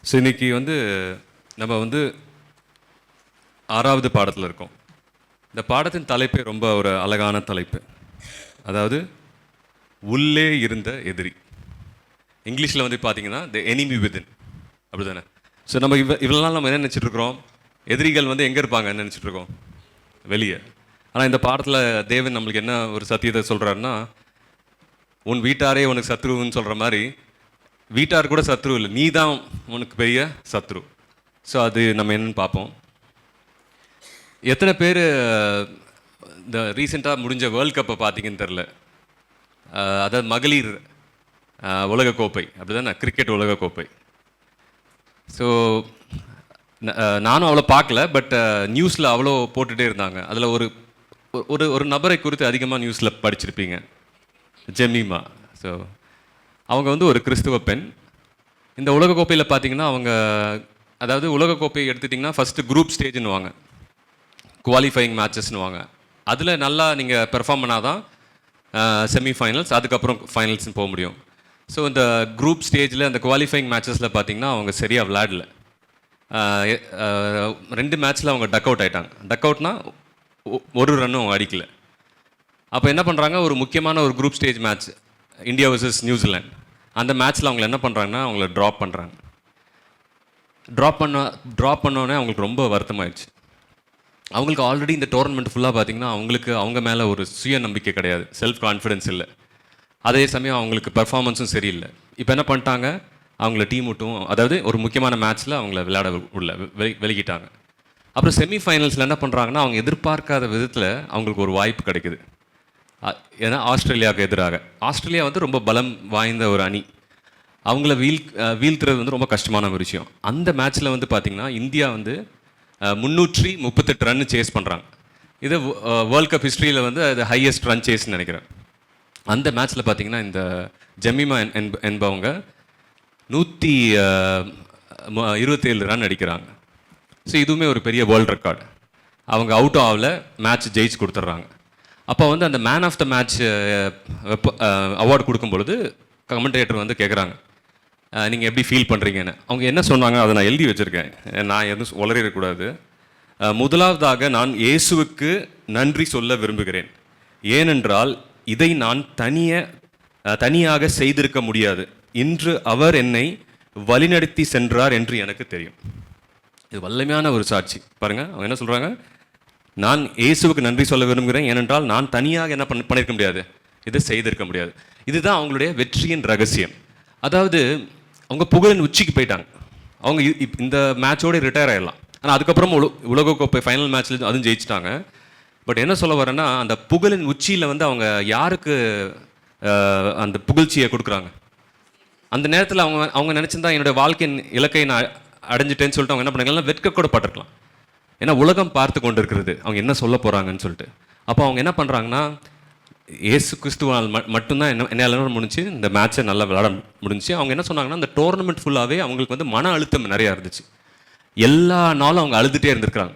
So இன்றைக்கி நம்ம 6வது பாடத்தில் இருக்கோம். இந்த பாடத்தின் தலைப்பே ரொம்ப ஒரு அழகான தலைப்பு. அதாவது உள்ளே இருந்த எதிரி. இங்கிலீஷில் பார்த்தீங்கன்னா த எனிமி விதின், அப்படி தானே? ஸோ நம்ம இவ்வளோ நாள் நம்ம என்ன நினச்சிட்ருக்கிறோம், எதிரிகள் எங்கே இருப்பாங்கன்னு நினச்சிட்ருக்கோம், வெளியே. ஆனால் இந்த பாடத்தில் தேவன் நம்மளுக்கு என்ன ஒரு சத்தியத்தை சொல்கிறாருன்னா, உன் வீட்டாரே உனக்கு சத்ருன்னு சொல்கிற மாதிரி, வீட்டார் கூட சத்ரு இல்லை, நீ தான் உனக்கு பெரிய சத்ரு. ஸோ அது நம்ம என்னன்னு பார்ப்போம். எத்தனை பேர் இந்த ரீசெண்டாக முடிஞ்ச வேர்ல்ட் கப்பை பார்த்தீங்கன்னு தெரில. அதாவது மகளிர் உலகக்கோப்பை, அப்படி தானே, கிரிக்கெட் உலகக்கோப்பை. ஸோ நானும் அவ்வளோ பார்க்கல, பட் நியூஸில் அவ்வளோ போட்டுகிட்டே இருந்தாங்க. அதில் ஒரு ஒரு ஒரு நபரை குறித்து அதிகமாக நியூஸில் படிச்சிருப்பீங்க, ஜெமிமா. ஸோ அவங்க ஒரு கிறிஸ்துவ பெண். இந்த உலகக்கோப்பையில் பார்த்தீங்கன்னா அதாவது உலகக்கோப்பையை எடுத்துட்டிங்கன்னா ஃபஸ்ட்டு குரூப் ஸ்டேஜ்னு வாங்க, குவாலிஃபையிங் மேட்சஸ்னு வாங்க. அதில் நல்லா நீங்கள் பெர்ஃபார்ம் பண்ணால் தான் செமிஃபைனல்ஸ், அதுக்கப்புறம் ஃபைனல்ஸ்னு போக முடியும். ஸோ இந்த குரூப் ஸ்டேஜில் அந்த குவாலிஃபையிங் மேட்சஸில் பார்த்தீங்கன்னா அவங்க சரியாக விளையாடல. 2 மேட்ச்சில் அவங்க டக் அவுட் ஆகிட்டாங்க. டக் அவுட்னா ஒரு ரன்னும் அவங்க அடிக்கலை. அப்போ என்ன பண்ணுறாங்க, ஒரு முக்கியமான ஒரு group stage match, India versus New Zealand, அந்த மேட்ச்சில் அவங்கள என்ன பண்ணுறாங்கன்னா அவங்கள ட்ராப் பண்ணுறாங்க. ட்ராப் பண்ணோன்னே அவங்களுக்கு ரொம்ப வருத்தமாயிடுச்சு. அவங்களுக்கு ஆல்ரெடி இந்த டோர்னமெண்ட் ஃபுல்லாக பார்த்திங்கன்னா அவங்க மேலே ஒரு சுய நம்பிக்கை கிடையாது, செல்ஃப் கான்ஃபிடென்ஸ் இல்லை. அதே சமயம் அவங்களுக்கு பெர்ஃபார்மன்ஸும் சரியில்லை. இப்போ என்ன பண்ணிட்டாங்க, அவங்கள டீம் விட்டும், அதாவது ஒரு முக்கியமான மேட்ச்சில் அவங்கள விளையாட வெளிக்கிட்டாங்க. அப்புறம் செமிஃபைனல்ஸில் என்ன பண்ணுறாங்கன்னா, அவங்க எதிர்பார்க்காத விதத்தில் அவங்களுக்கு ஒரு வாய்ப்பு கிடைக்குது. ஏன்னா ஆஸ்திரேலியாவுக்கு எதிராக, ஆஸ்திரேலியா ரொம்ப பலம் வாய்ந்த ஒரு அணி. அவங்கள வீழ்த்துறது ரொம்ப கஷ்டமான ஒரு விஷயம். அந்த மேட்ச்சில் பார்த்திங்கன்னா இந்தியா 338 ரன் சேஸ் பண்ணுறாங்க. இது வேர்ல்ட் கப் ஹிஸ்ட்ரியில் அது ஹையஸ்ட் ரன் சேஸ்ன்னு நினைக்கிறேன். அந்த மேட்ச்சில் பார்த்திங்கன்னா இந்த ஜெமிமா என்பவங்க 127 ரன் அடிக்கிறாங்க. ஸோ இதுவுமே ஒரு பெரிய வேர்ல்டு ரெக்கார்டு. அவங்க அவுட்டும் ஆகல, மேட்ச் ஜெயிச்சு கொடுத்துட்றாங்க. அப்போ அந்த man of the match award கொடுக்கும்பொழுது கமெண்டேட்டர் கேட்குறாங்க, நீங்கள் எப்படி ஃபீல் பண்ணுறீங்கன்னு. அவங்க என்ன சொன்னாங்க, அதை நான் எழுதி வச்சுருக்கேன், நான் எதுவும் உளறிடக்கூடாது. முதலாவதாக, நான் இயேசுவுக்கு நன்றி சொல்ல விரும்புகிறேன். ஏனென்றால் இதை நான் தனியாக செய்திருக்க முடியாது. இன்று அவர் என்னை வழிநடத்தி சென்றார் என்று எனக்கு தெரியும். இது வல்லமையான ஒரு சாட்சி பாருங்கள். அவங்க என்ன சொல்கிறாங்க, நான் இயேசுவுக்கு நன்றி சொல்ல விரும்புகிறேன், ஏனென்றால் நான் தனியாக என்ன பண்ணியிருக்க முடியாது, இதை செய்திருக்க முடியாது. இதுதான் அவங்களுடைய வெற்றியின் ரகசியம். அதாவது அவங்க புகழின் உச்சிக்கு போயிட்டாங்க. அவங்க இந்த மேட்சோடு ரிட்டையர் ஆகிடலாம். ஆனால் அதுக்கப்புறம் உலகக்கோப்பை ஃபைனல் மேட்ச்சில் அதுவும் ஜெயிச்சிட்டாங்க. பட் என்ன சொல்ல வரேன்னா, அந்த புகழின் உச்சியில் அவங்க யாருக்கு அந்த புகழ்ச்சியை கொடுக்குறாங்க, அந்த நேரத்தில் அவங்க நினச்சிருந்தா என்னுடைய வாழ்க்கையின் இலக்கை நான் அடைஞ்சிட்டேன்னு சொல்லிட்டு அவங்க என்ன பண்ணாங்கன்னா வெட்க கூட பட்டிருக்கலாம். ஏன்னா உலகம் பார்த்து கொண்டு இருக்கிறது அவங்க என்ன சொல்ல போகிறாங்கன்னு சொல்லிட்டு. அப்போ அவங்க என்ன பண்ணுறாங்கன்னா, ஏசு கிறிஸ்துவால் மட்டும்தான் என்னால் முடிஞ்சு இந்த மேட்ச்சை நல்லா விளையாட முடிஞ்சிச்சு. அவங்க என்ன சொன்னாங்கன்னா, இந்த டோர்னமெண்ட் ஃபுல்லாகவே அவங்களுக்கு மன அழுத்தம் நிறையா இருந்துச்சு. எல்லா நாளும் அவங்க அழுதுகிட்டே இருந்திருக்காங்க.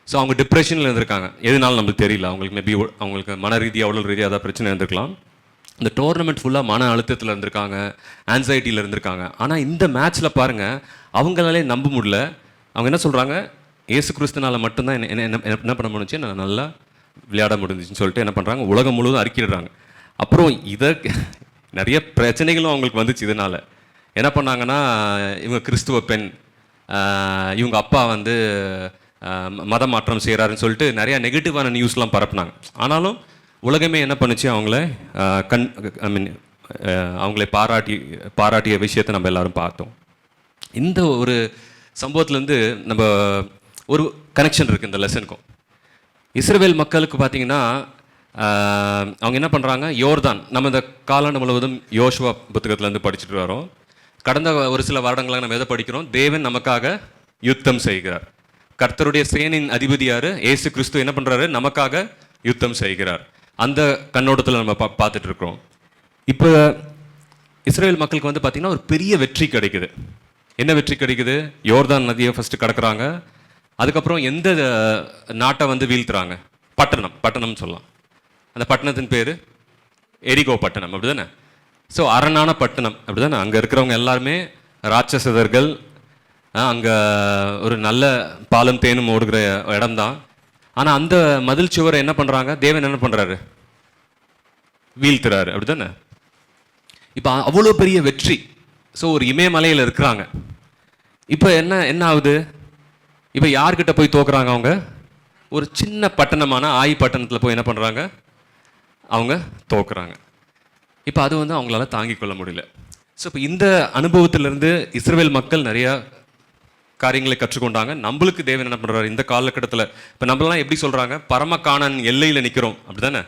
ஸோ அவங்க டிப்ரெஷனில் இருந்திருக்காங்க. எதுனாலும் நம்மளுக்கு தெரியல. அவங்களுக்கு மேபி அவங்களுக்கு மன ரீதியாக உடல் ரீதியாக ஏதாவது பிரச்சனை இருந்திருக்கலாம். இந்த டோர்னமெண்ட் ஃபுல்லாக மன அழுத்தத்தில் இருந்திருக்காங்க, ஆன்சைட்டியில் இருந்திருக்காங்க. ஆனால் இந்த மேட்ச்சில் பாருங்கள், அவங்களாலே நம்ப முடியல. அவங்க என்ன சொல்கிறாங்க, ஏசு கிறிஸ்துனால மட்டும்தான் என்ன பண்ண முடிஞ்சு, நான் நல்லா விளையாட முடிஞ்சிச்சுன்னு சொல்லிட்டு என்ன பண்ணுறாங்க, உலகம் முழுவதும் அறிக்கிடுறாங்க. அப்புறம் நிறைய பிரச்சனைகளும் அவங்களுக்கு வந்துச்சு. இதனால் என்ன பண்ணாங்கன்னா, இவங்க கிறிஸ்துவ பெண், இவங்க அப்பா மத மாற்றம் செய்கிறாருன்னு சொல்லிட்டு நிறையா நெகட்டிவான நியூஸ்லாம் பரப்புனாங்க. ஆனாலும் உலகமே என்ன பண்ணுச்சு, அவங்களை பாராட்டிய விஷயத்தை நம்ம எல்லோரும் பார்த்தோம். இந்த ஒரு சம்பவத்துலேருந்து நம்ம ஒரு கனெக்ஷன் இருக்குது இந்த லெசனுக்கும். இஸ்ரவேல் மக்களுக்கு பார்த்திங்கன்னா, அவங்க என்ன பண்ணுறாங்க, யோர்தான், நம்ம இந்த காலாண்டு முழுவதும் யோசுவா புத்தகத்துலேருந்து படிச்சுட்டு வரோம். கடந்த ஒரு சில வருடங்களாக நம்ம எதை படிக்கிறோம், தேவன் நமக்காக யுத்தம் செய்கிறார். கர்த்தருடைய சேனின் அதிபதியார் ஏசு கிறிஸ்து என்ன பண்ணுறாரு, நமக்காக யுத்தம் செய்கிறார். அந்த கண்ணோட்டத்தில் நம்ம பார்த்துட்டு இருக்கிறோம். இப்போ இஸ்ரவேல் மக்களுக்கு பார்த்திங்கன்னா ஒரு பெரிய வெற்றி கிடைக்குது. என்ன வெற்றி கிடைக்குது, யோர்தான் நதியை ஃபஸ்ட்டு கடக்குறாங்க. அதுக்கப்புறம் எந்த நாட்டை வீழ்த்துறாங்க, பட்டணம் சொல்லலாம். அந்த பட்டணத்தின் பேர் எரிகோ பட்டணம், அப்படி தானே? ஸோ அரணான பட்டணம், அப்படி தானே? அங்கே இருக்கிறவங்க எல்லாருமே ராட்சசர்கள், அங்கே ஒரு நல்ல பாலும் தேனும் ஓடுகிற இடம்தான். ஆனால் அந்த மதில் சுவரை என்ன பண்ணுறாங்க, தேவன் என்ன பண்ணுறாரு, வீழ்த்துறாரு. அப்படி தானே? இப்போ அவ்வளோ பெரிய வெற்றி. ஸோ ஒரு இமயமலையில் இருக்கிறாங்க. இப்போ என்ன ஆகுது, இப்போ யார்கிட்ட போய் தோக்குறாங்க அவங்க, ஒரு சின்ன பட்டணமான ஆயி பட்டணத்தில் போய் என்ன பண்ணுறாங்க, அவங்க தோக்குறாங்க. இப்போ அது வந்து அவங்களால தாங்கிக் கொள்ள முடியல. ஸோ இப்போ இந்த அனுபவத்திலிருந்து இஸ்ரவேல் மக்கள் நிறையா காரியங்களை கற்றுக்கொண்டாங்க. நம்மளுக்கு தேவன் என்ன பண்ணுறாரு இந்த காலகட்டத்தில், இப்போ நம்மளாம் எப்படி சொல்கிறாங்க, பரம கானான் எல்லையில் நிற்கிறோம், அப்படி தானே?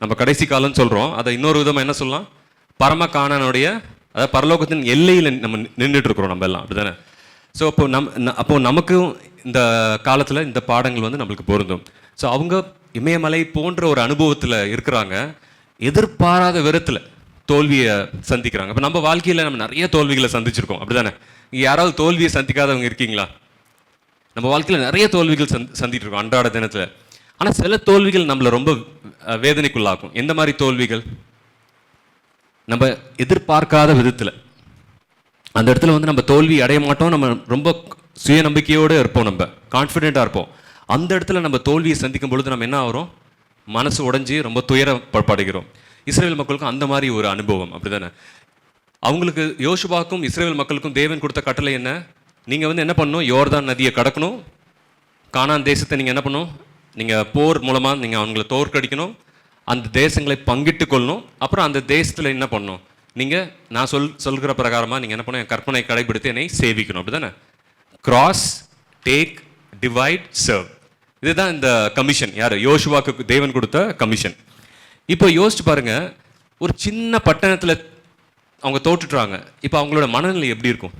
நம்ம கடைசி காலம்னு சொல்கிறோம். அதை இன்னொரு விதமாக என்ன சொல்லலாம், பரம கானானுடைய, அதாவது பரலோகத்தின் எல்லையில் நம்ம நின்றுட்டு இருக்கிறோம் நம்ம எல்லாம், அப்படி தானே? ஸோ அப்போ நமக்கும் இந்த காலத்தில் இந்த பாடங்கள் வந்து நம்மளுக்கு பொருந்தும். ஸோ அவங்க இமயமலை போன்ற ஒரு அனுபவத்தில் இருக்கிறாங்க. எதிர்பாராத விதத்தில் தோல்வியை சந்திக்கிறாங்க. இப்போ நம்ம வாழ்க்கையில் நம்ம நிறைய தோல்விகளை சந்திச்சிருக்கோம், அப்படி தானே? இங்கே யாராவது தோல்வியை சந்திக்காதவங்க இருக்கீங்களா? நம்ம வாழ்க்கையில் நிறைய தோல்விகள் சந்திட்டு இருக்கோம் அன்றாட தினத்தில். ஆனால் சில தோல்விகள் நம்மளை ரொம்ப வேதனைக்குள்ளாக்கும். எந்த மாதிரி தோல்விகள்? நம்ம எதிர்பார்க்காத விதத்தில் அந்த இடத்துல வந்து நம்ம தோல்வி அடைய மாட்டோம். நம்ம ரொம்ப சுயநம்பிக்கையோடு இருப்போம், நம்ம கான்ஃபிடென்ட்டாக இருப்போம். அந்த இடத்துல நம்ம தோல்வியை சந்திக்கும் பொழுது நம்ம என்ன ஆகிறோம், மனசு உடைஞ்சி ரொம்ப துயரப்படுகிறோம். இஸ்ரேல் மக்களுக்கும் அந்த மாதிரி ஒரு அனுபவம், அப்படி தானே? அவங்களுக்கு, யோசுவாக்கும் இஸ்ரேல் மக்களுக்கும் தேவன் கொடுத்த கட்டளை என்ன, நீங்கள் வந்து என்ன பண்ணணும், யோர்தான் நதியை கடக்கணும், கானான் தேசத்தை நீங்கள் என்ன பண்ணணும், நீங்கள் போர் மூலமாக நீங்கள் அவங்கள தோற்கடிக்கணும், அந்த தேசங்களை பங்கிட்டு கொள்ளணும். அப்புறம் அந்த தேசத்தில் என்ன பண்ணணும், நீங்கள் நான் சொல்கிற பிரகாரமாக நீங்கள் என்ன பண்ணணும், என் கற்பனை கடைபிடித்து என்னை சேவிக்கணும், அப்படி தானே? Cross, take, divide, serve. இதுதான் இந்த கமிஷன். யார்? யோசுவாக்கு தேவன் கொடுத்த கமிஷன். இப்போ யோசிச்சு பாருங்க, ஒரு சின்ன பட்டணத்தில் அவங்க தோற்றுறாங்க. இப்போ அவங்களோட மனநிலை எப்படி இருக்கும்?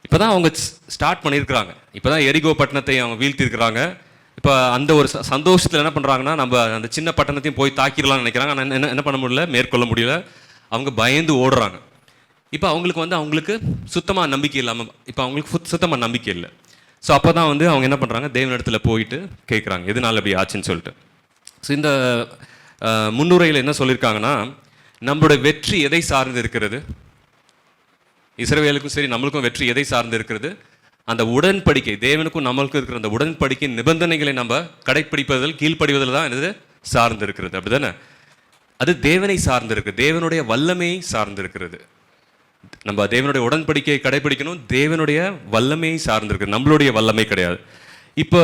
இப்போ தான் அவங்க ஸ்டார்ட் பண்ணியிருக்கிறாங்க. இப்போ தான் எரிகோ பட்டணத்தை அவங்க வீழ்த்திருக்கிறாங்க. இப்போ அந்த ஒரு சந்தோஷத்தில் என்ன பண்ணுறாங்கன்னா, நம்ம அந்த சின்ன பட்டணத்தையும் போய் தாக்கிடலாம்னு நினைக்கிறாங்க. ஆனால் என்ன பண்ண முடியல, மேற்கொள்ள முடியல. அவங்க பயந்து ஓடுறாங்க. இப்போ அவங்களுக்கு சுத்தமாக நம்பிக்கை இல்லாமல், இப்போ அவங்களுக்கு சுத்தமாக நம்பிக்கை இல்லை. ஸோ அப்போ தான் வந்து அவங்க என்ன பண்ணுறாங்க, தேவனிடத்தில் போயிட்டு கேட்குறாங்க, எதனால் அப்படி ஆச்சுன்னு சொல்லிட்டு. ஸோ இந்த முன்னுரையில் என்ன சொல்லியிருக்காங்கன்னா, நம்மளோட வெற்றி எதை சார்ந்து இருக்கிறது? இஸ்ரவேலுக்கும் சரி நம்மளுக்கும் வெற்றி எதை சார்ந்து இருக்கிறது? அந்த உடன்படிக்கை, தேவனுக்கும் நம்மளுக்கும் இருக்கிற அந்த உடன்படிக்கை நிபந்தனைகளை நம்ம கடைப்பிடிப்பதில், கீழ்ப்படிவதில் தான் இது சார்ந்து இருக்கிறது, அப்படி தானே? அது தேவனை சார்ந்து இருக்குது, தேவனுடைய வல்லமையை சார்ந்து இருக்கிறது. நம்ம தேவனுடைய உடன்படிக்கையை கடைபிடிக்கணும், தேவனுடைய வல்லமையை சார்ந்திருக்கு, நம்மளுடைய வல்லமை கிடையாது. இப்போ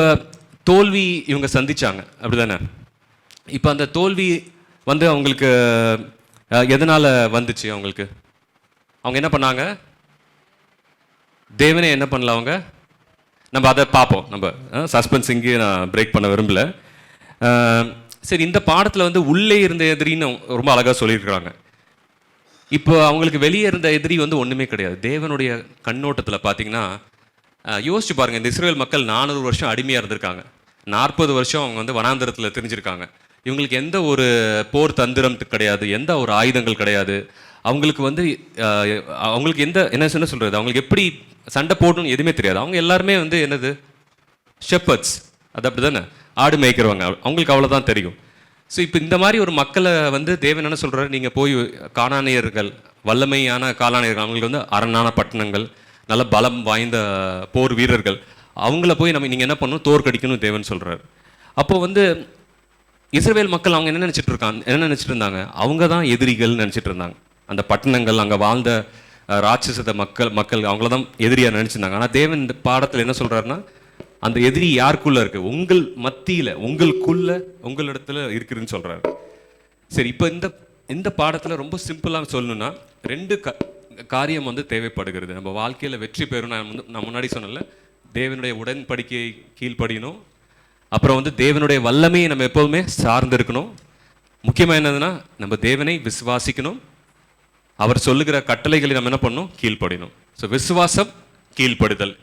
தோல்வி இவங்க சந்திச்சாங்க, அப்படிதானே? இப்போ அந்த தோல்வி வந்து அவங்களுக்கு எதனால் வந்துச்சு? அவங்க என்ன பண்ணாங்க, தேவனே என்ன பண்ணல அவங்க, நம்ம அதை பார்ப்போம். நம்ம சஸ்பென்ஸ் இங்கே நான் பிரேக் பண்ண விரும்பல. சரி, இந்த பாடத்தில் வந்து உள்ளே இருந்த எதிரின்னு ரொம்ப அழகாக சொல்லியிருக்கிறாங்க. இப்போ அவங்களுக்கு வெளியே இருந்த எதிரி வந்து ஒன்றுமே கிடையாது. தேவனுடைய கண்ணோட்டத்தில் பார்த்தீங்கன்னா, யோசிச்சு பாருங்கள், இந்த இஸ்ரேல் மக்கள் 400 வருஷம் அடிமையாக இருந்திருக்காங்க. 40 வருஷம் அவங்க வந்து வனாந்தரத்தில் தெரிஞ்சிருக்காங்க. இவங்களுக்கு எந்த ஒரு போர் தந்திரம் கிடையாது, எந்த ஒரு ஆயுதங்கள் கிடையாது. அவங்களுக்கு வந்து அவங்களுக்கு என்ன சொல்கிறது, அவங்களுக்கு எப்படி சண்டை போடணும்னு எதுவுமே தெரியாது. அவங்க எல்லாருமே வந்து என்னது, ஷெப்பர்ட்ஸ், அது அப்படி தானே, ஆடு மேய்க்கிறவங்க. அவங்களுக்கு அவ்வளோதான் தெரியும். ஸோ இப்போ இந்த மாதிரி ஒரு மக்களை வந்து தேவன் என்ன சொல்கிறாரு, நீங்கள் போய் கானானியர்கள், வல்லமையான கானானியர்கள், அவங்களுக்கு வந்து அரணான பட்டணங்கள், நல்ல பலம் வாய்ந்த போர் வீரர்கள், அவங்கள போய் நீங்கள் என்ன பண்ணணும், தோற்கடிக்கணும் தேவன் சொல்கிறார். அப்போது வந்து இஸ்ரவேல் மக்கள் அவங்க என்ன நினச்சிட்டு இருந்தாங்க, அவங்க தான் எதிரிகள் நினச்சிட்டு இருந்தாங்க. அந்த பட்டணங்கள், அங்கே வாழ்ந்த ராட்சச மக்கள் அவங்கள தான் எதிரியாக நினச்சிருந்தாங்க. ஆனால் தேவன் இந்த பாடத்தில் என்ன சொல்கிறாருன்னா, அந்த எதிரி யாருக்குள்ளே இருக்குது, உங்கள் மத்தியில், உங்களிடத்துல இருக்குதுன்னு சொல்கிறாரு. சரி, இப்போ இந்த பாடத்தில் ரொம்ப சிம்பிளாக சொல்லணும்னா 2 காரியம் வந்து தேவைப்படுகிறது. நம்ம வாழ்க்கையில் வெற்றி பெறணும். நான் முன்னாடி சொன்னல, தேவனுடைய உடன்படிக்கையை கீழ்ப்படியணும். அப்புறம் வந்து தேவனுடைய வல்லமையை நம்ம எப்போதுமே சார்ந்து இருக்கணும். முக்கியமாக என்னதுன்னா, நம்ம தேவனை விசுவாசிக்கணும். அவர் சொல்லுகிற கட்டளைகளை நம்ம என்ன பண்ணணும், கீழ்ப்படியணும். ஸோ விசுவாசம், கீழ்ப்படுதல்.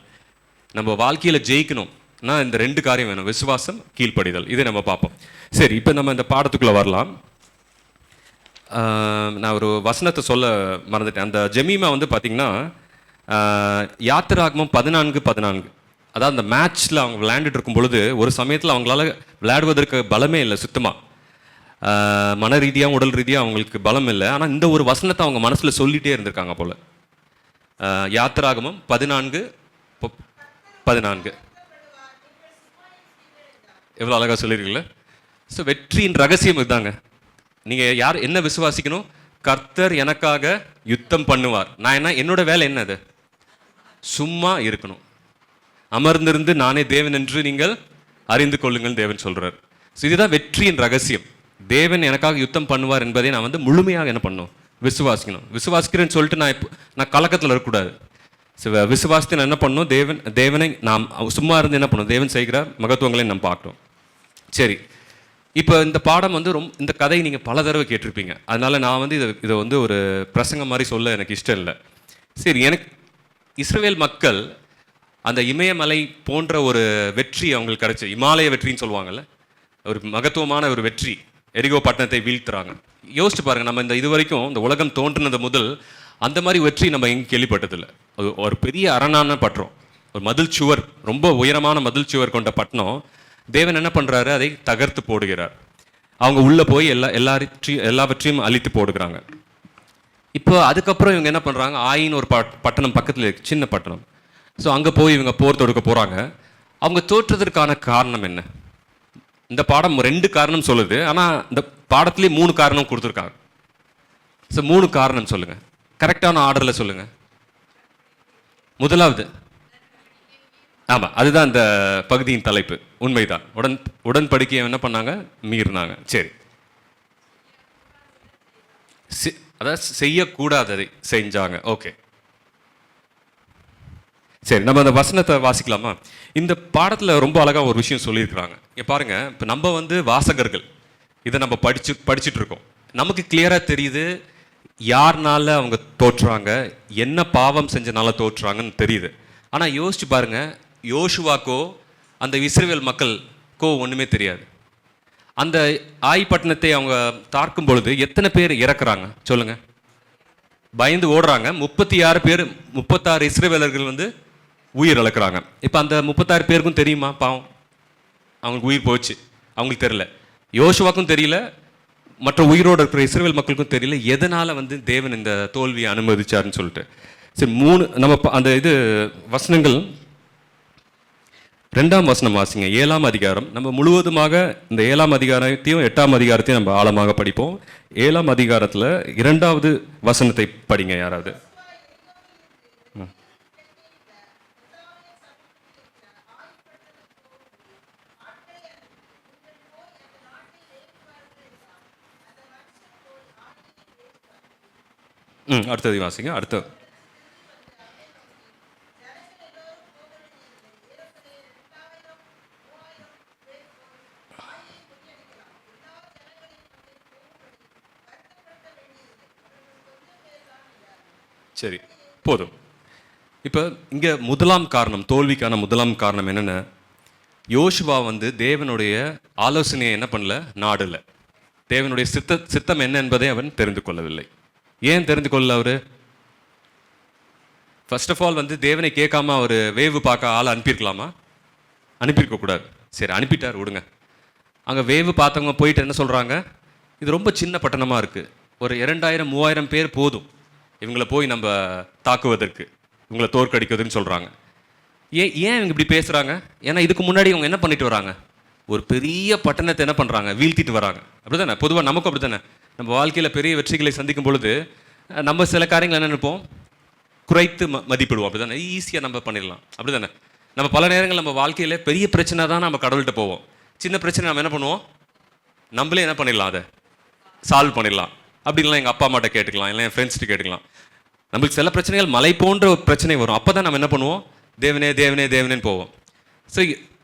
நம்ம வாழ்க்கையில் ஜெயிக்கணும்னா இந்த 2 காரியம் வேணும், விசுவாசம், கீழ்ப்படிதல். இதை நம்ம பார்ப்போம். சரி, இப்போ நம்ம இந்த பாடத்துக்குள்ளே வரலாம். நான் ஒரு வசனத்தை சொல்ல மறந்துட்டேன். அந்த ஜெமீமா வந்து பார்த்திங்கன்னா, யாத்திராகமம் 14:14, அதாவது அந்த மேட்ச்சில் அவங்க விளையாண்டுட்டு இருக்கும் பொழுது ஒரு சமயத்தில் அவங்களால விளையாடுவதற்கு பலமே இல்லை சுத்தமாக. மன ரீதியாக, உடல் ரீதியாக அவங்களுக்கு பலம் இல்லை. ஆனால் இந்த ஒரு வசனத்தை அவங்க மனசில் சொல்லிகிட்டே இருந்திருக்காங்க போல். யாத்திராகமம் 14:14. எவ்வளோ அழகாக சொல்லியிருக்கீங்களே. ஸோ வெற்றியின் ரகசியம் இதுதாங்க. நீங்கள் யார் என்ன விசுவாசிக்கணும்? கர்த்தர் எனக்காக யுத்தம் பண்ணுவார். நான் என்னோட வேலை என்ன? அது சும்மா இருக்கணும். அமர்ந்திருந்து நானே தேவன் என்று நீங்கள் அறிந்து கொள்ளுங்கள் தேவன் சொல்கிறார். ஸோ இதுதான் வெற்றியின் ரகசியம். தேவன் எனக்காக யுத்தம் பண்ணுவார் என்பதை நான் வந்து முழுமையாக என்ன பண்ணணும்? விசுவாசிக்கணும். விசுவாசிக்கிறேன்னு சொல்லிட்டு நான் கலக்கத்தில் இருக்கக்கூடாது. விசுவாசத்தை நான் என்ன பண்ணணும்? தேவனை நாம் சும்மா இருந்து என்ன பண்ணணும்? தேவன் செய்கிற மகத்துவங்களை நம்ம பார்க்குறோம். சரி, இப்போ இந்த பாடம் வந்து இந்த கதையை நீங்கள் பல தடவை கேட்டிருப்பீங்க. அதனால் நான் வந்து இதை வந்து ஒரு பிரசங்கம் மாதிரி சொல்ல எனக்கு இஷ்டம் இல்லை. சரி, எனக்கு இஸ்ரவேல் மக்கள் அந்த இமயமலை போன்ற ஒரு வெற்றி அவங்களுக்கு கிடைச்சி, இமாலய வெற்றின்னு சொல்லுவாங்கள்ல, ஒரு மகத்துவமான ஒரு வெற்றி. எரிகோ பட்டணத்தை வீழ்த்துறாங்க. யோசிச்சு பாருங்கள், நம்ம இது வரைக்கும் இந்த உலகம் தோன்றினது முதல் அந்த மாதிரி வெற்றி நம்ம எங்கே கேள்விப்பட்டதில்லை. ஒரு பெரிய அரணான பட்டணம், ஒரு மதில் சுவர், ரொம்ப உயரமான மதில் சுவர் கொண்ட பட்டணம். தேவன் என்ன பண்ணுறாரு? அதை தகர்த்து போடுகிறார். அவங்க உள்ளே போய் எல்லாவற்றையும் அழித்து போடுகிறாங்க. இப்போ அதுக்கப்புறம் இவங்க என்ன பண்ணுறாங்க? ஆயின்னு ஒரு பட்டணம் பக்கத்தில் இருக்கு, சின்ன பட்டணம். ஸோ அங்கே போய் இவங்க போர் தொடுக்க போகிறாங்க. அவங்க தோற்றதற்கான காரணம் என்ன? இந்த பாடம் 2 காரணம் சொல்லுது, ஆனால் இந்த பாடத்துலேயே 3 காரணம் கொடுத்துருக்காங்க. ஸோ 3 காரணம் சொல்லுங்கள், கரெக்டான ஆர்டரில் சொல்லுங்கள். முதலாவது, ஆமாம், அதுதான் இந்த பகுதியின் தலைப்பு. உண்மைதான். உடன்படிக்கையை என்ன பண்ணாங்க? மீறினாங்க. சரி, அதாவது செய்யக்கூடாததை செஞ்சாங்க. ஓகே, சரி, நம்ம அந்த வசனத்தை வாசிக்கலாமா? இந்த பாடத்தில் ரொம்ப அழகாக ஒரு விஷயம் சொல்லியிருக்கிறாங்க. இங்கே பாருங்கள், இப்போ நம்ம வந்து வாசகர்கள், இதை நம்ம படிச்சுட்டு இருக்கோம். நமக்கு கிளியராக தெரியுது யார்னால அவங்க தோற்றுறாங்க, என்ன பாவம் செஞ்சனால தோற்றுறாங்கன்னு தெரியுது. ஆனால் யோசிச்சு பாருங்கள், யோசுவாக்கோ அந்த இஸ்ரவேல் மக்களுக்கோ ஒன்றுமே தெரியாது. அந்த ஆய்பட்டினத்தை அவங்க தாக்கும் பொழுது எத்தனை பேர் இறக்குறாங்க சொல்லுங்கள்? பயந்து ஓடுறாங்க. 36 இஸ்ரவேலர்கள் வந்து உயிர் இழக்கிறாங்க. இப்போ அந்த 36 பேருக்கும் தெரியுமா? பாவம், அவங்களுக்கு உயிர் போச்சு, அவங்களுக்கு தெரியல. யோசுவாக்கும் தெரியல, மற்ற உயிரோடு இருக்கிற இஸ்ரவேல் மக்களுக்கும் தெரியல எதனால் வந்து தேவன் இந்த தோல்வியை அனுமதிச்சாருன்னு சொல்லிட்டு. சரி, 3 நம்ம அந்த வசனங்கள் 2ஆம் வசனம் வாசிங்க. 7ஆம் அதிகாரம். நம்ம முழுவதுமாக இந்த 7ஆம் அதிகாரத்தையும் 8ஆம் அதிகாரத்தையும் நம்ம ஆழமாக படிப்போம். 7ஆம் அதிகாரத்தில் 2வது வசனத்தை படிங்க யாராவது. அடுத்தது வாசிங்க. அடுத்த சரி, போதும். இப்போ இங்கே முதலாம் காரணம், தோல்விக்கான முதலாம் காரணம் என்னென்ன? யோசுவா வந்து தேவனுடைய ஆலோசனையை என்ன பண்ணல? நாடல. தேவனுடைய சித்தம் என்ன என்பதை அவன் தெரிந்து கொள்ளவில்லை. ஏன் தெரிந்து கொள்ளல? அவர் ஃபர்ஸ்ட் ஆஃப் ஆல் வந்து தேவனை கேட்காம அவர் வேவு பார்க்க ஆளை அனுப்பியிருக்கலாமா? அனுப்பியிருக்க கூடாது. சரி, அனுப்பிட்டார், விடுங்க. அங்கே வேவு பார்த்தவங்க போயிட்டு என்ன சொல்கிறாங்க? இது ரொம்ப சின்ன பட்டணமாக இருக்குது, ஒரு 2000-3000 பேர் போதும் இவங்களை போய் நம்ம தாக்குவதற்கு, இவங்களை தோற்கடிக்கிறதுன்னு சொல்கிறாங்க. ஏன் இவங்க இப்படி பேசுகிறாங்க? ஏன்னா இதுக்கு முன்னாடி இவங்க என்ன பண்ணிட்டு வராங்க? ஒரு பெரிய பட்டணத்தை என்ன பண்ணுறாங்க? வீழ்த்திட்டு வராங்க. அப்படி தானே? பொதுவாக நமக்கும் அப்படி தானே? நம்ம வாழ்க்கையில் பெரிய வெற்றிகளை சந்திக்கும் பொழுது நம்ம சில காரியங்கள் என்ன நினைப்போம்? குறைத்து மதிப்பிடுவோம். அப்படி தானே? ஈஸியாக நம்ம பண்ணிடலாம். அப்படி தானே? நம்ம பல நேரங்கள் நம்ம வாழ்க்கையில் பெரிய பிரச்சனை தான் நம்ம கடவுள்கிட்ட போவோம். சின்ன பிரச்சனை நம்ம என்ன பண்ணுவோம்? நம்மளே என்ன பண்ணிடலாம், அதை சால்வ் பண்ணிடலாம். அப்படி இல்லைனா எங்கள் அப்பா அம்மாட்ட கேட்டுக்கலாம், இல்லை என் ஃப்ரெண்ட்ஸ்ட்டு கேட்டுக்கலாம். நம்மளுக்கு சில பிரச்சனைகள் மலை போன்ற ஒரு பிரச்சனை வரும். அப்போ தான் நம்ம என்ன பண்ணுவோம்? தேவனே தேவனே தேவனேன்னு போவோம். ஸோ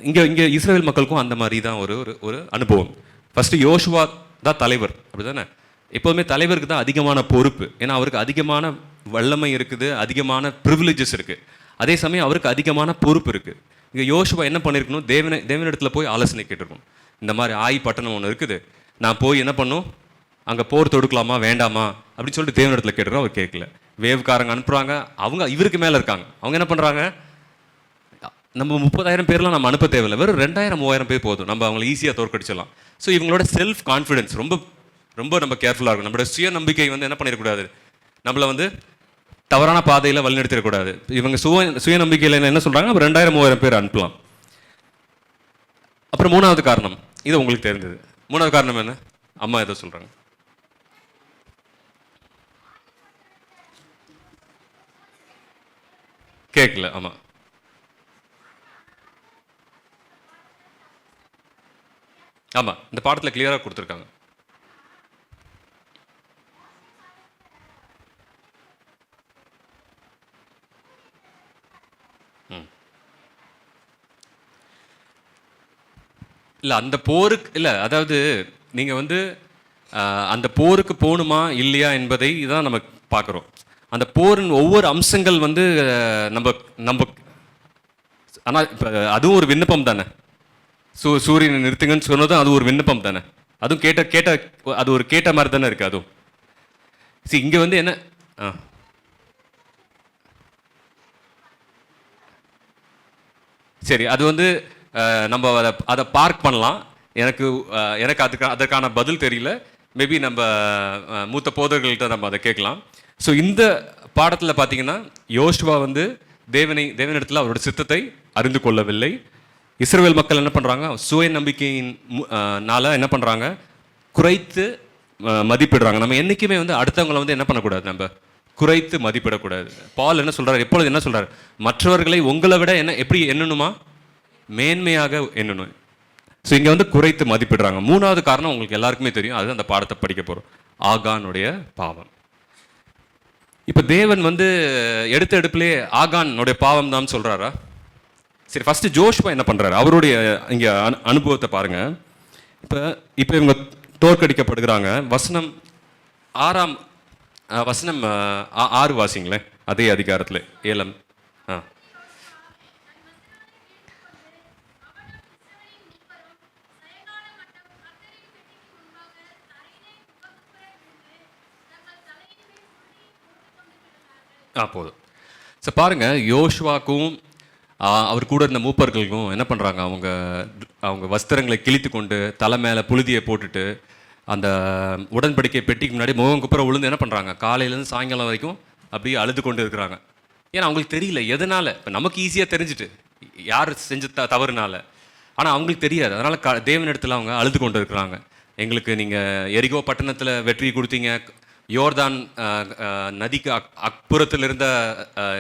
இங்கே இஸ்ரவேல் மக்களுக்கும் அந்த மாதிரி தான் ஒரு அனுபவம். ஃபஸ்ட்டு யோசுவா தான் தலைவர். அப்படி தானே? எப்போதுமே தலைவருக்கு தான் அதிகமான பொறுப்பு. ஏன்னா அவருக்கு அதிகமான வல்லமை இருக்குது, அதிகமான ப்ரிவிலேஜஸ் இருக்குது. அதே சமயம் அவருக்கு அதிகமான பொறுப்பு இருக்குது. இங்கே யோசுவா என்ன பண்ணியிருக்கணும்? தேவனிடத்தில் போய் ஆலோசனை கேட்டிருக்கணும். இந்த மாதிரி பட்டணம் ஒன்று இருக்குது, நான் போய் என்ன பண்ணும், அங்கே போர் தொடுக்கலாமா வேண்டாமா அப்படின்னு சொல்லிட்டு தேவனிடத்தில் கேட்டுருக்கோம். அவர் கேட்கல. வேவுக்காரங்க அனுப்புகிறாங்க, அவங்க இவருக்கு மேலே இருக்காங்க. அவங்க என்ன பண்ணுறாங்க? நம்ம 30,000 பேர்லாம் நம்ம அனுப்ப தேவையில்லை, வெறும் 2000-3000 பேர் போதும், நம்ம அவங்களை ஈஸியாக தோற்கடிச்சிடலாம். ஸோ இவங்களோட செல்ஃப் கான்ஃபிடென்ஸ் ரொம்ப ரொம்ப நம்ம கேர்ஃபுல்லாக இருக்கும். நம்மளோட சுய நம்பிக்கை வந்து என்ன பண்ணிடக்கூடாது, நம்மளை வந்து தவறான பாதையில் வழிநடத்திடக்கூடாது. இவங்க சுயநம்பிக்கையில் என்ன சொல்கிறாங்க, நம்ம 2000-3000 பேர் அனுப்பலாம். அப்புறம் 3வது காரணம், இது உங்களுக்கு தெரிந்தது. 3வது காரணம் என்ன? அம்மா எதோ சொல்கிறாங்க. கேட்கல. ஆமாம், ஆமாம், இந்த பாடத்தில் கிளியராக கொடுத்துருக்காங்க. இல்லை அந்த போருக்கு இல்லை, அதாவது நீங்கள் வந்து அந்த போருக்கு போகணுமா இல்லையா என்பதை தான் நம்ம பார்க்குறோம். அந்த போரின் ஒவ்வொரு அம்சங்கள் வந்து நம்ம நம்ம ஆனால் இப்போ அதுவும் ஒரு விண்ணப்பம் தானே. சூரியனை நிறுத்துங்கன்னு சொன்னதும் அது ஒரு விண்ணப்பம் தானே. அதுவும் கேட்ட அது ஒரு கேட்ட மாதிரி தானே இருக்குது. அதுவும் இங்கே வந்து என்ன சரி, அது வந்து நம்ம அதை பார்க் பண்ணலாம். எனக்கு அதற்கான பதில் தெரியல. மேபி நம்ம மூத்த போதர்கள்ட்ட நம்ம அதை கேட்கலாம். ஸோ இந்த பாடத்தில் பார்த்தீங்கன்னா யோசுவா வந்து தேவனிடத்தில் அவரோட சித்தத்தை அறிந்து கொள்ளவில்லை. இஸ்ரவேல் மக்கள் என்ன பண்ணுறாங்க, சுய நம்பிக்கையினால என்ன பண்ணுறாங்க, குறைத்து மதிப்பிடுறாங்க. நம்ம என்றைக்குமே வந்து அடுத்தவங்களை வந்து என்ன பண்ணக்கூடாது, நம்ம குறைத்து மதிப்பிடக்கூடாது. பால் என்ன சொல்கிறார், எப்பொழுது என்ன சொல்கிறார், மற்றவர்களை உங்களை விட எப்படி எண்ணணுமா, மேன்மையாக எண்ணணும். ஸோ இங்கே வந்து குறைத்து மதிப்பிடுறாங்க. 3வது காரணம் உங்களுக்கு எல்லாருக்குமே தெரியும், அது அந்த பாடத்தை படிக்க போகிறோம், ஆகானுடைய பாவம். இப்போ தேவன் வந்து எடுத்த எடுப்புலேயே ஆகானுடைய பாவம் தான் சொல்கிறாரா? சரி, ஃபஸ்ட்டு ஜோஷ்வா என்ன பண்ணுறாரு, அவருடைய இங்கே அனுபவத்தை பாருங்கள். இப்போ இவங்க தோற்கடிக்கப்படுகிறாங்க. வசனம் 6 வாசிங்களேன், அதே அதிகாரத்தில் 7. போதும். ஸோ பாருங்கள், யோசுவாக்கும் அவர் கூட இருந்த மூப்பர்களுக்கும் என்ன பண்ணுறாங்க, அவங்க வஸ்திரங்களை கிழித்து கொண்டு தலை மேலே புழுதியை போட்டுட்டு அந்த உடன்படிக்கை பெட்டிக்கு முன்னாடி முகம் குப்புற விழுந்து என்ன பண்ணுறாங்க, காலையிலேருந்து சாயங்காலம் வரைக்கும் அப்படியே அழுது கொண்டு இருக்கிறாங்க. ஏன்னா அவங்களுக்கு தெரியல எதனால். இப்போ நமக்கு ஈஸியாக தெரிஞ்சுட்டு யார் செஞ்ச தவறுனால, ஆனால் அவங்களுக்கு தெரியாது. அதனால் தேவனிடத்தில் அவங்க அழுது கொண்டு இருக்கிறாங்க. எங்களுக்கு நீங்கள் எரிகோ பட்டணத்தில் வெற்றி கொடுத்தீங்க, யோர்தான் நதிக்கு அப்புறத்தில் இருந்த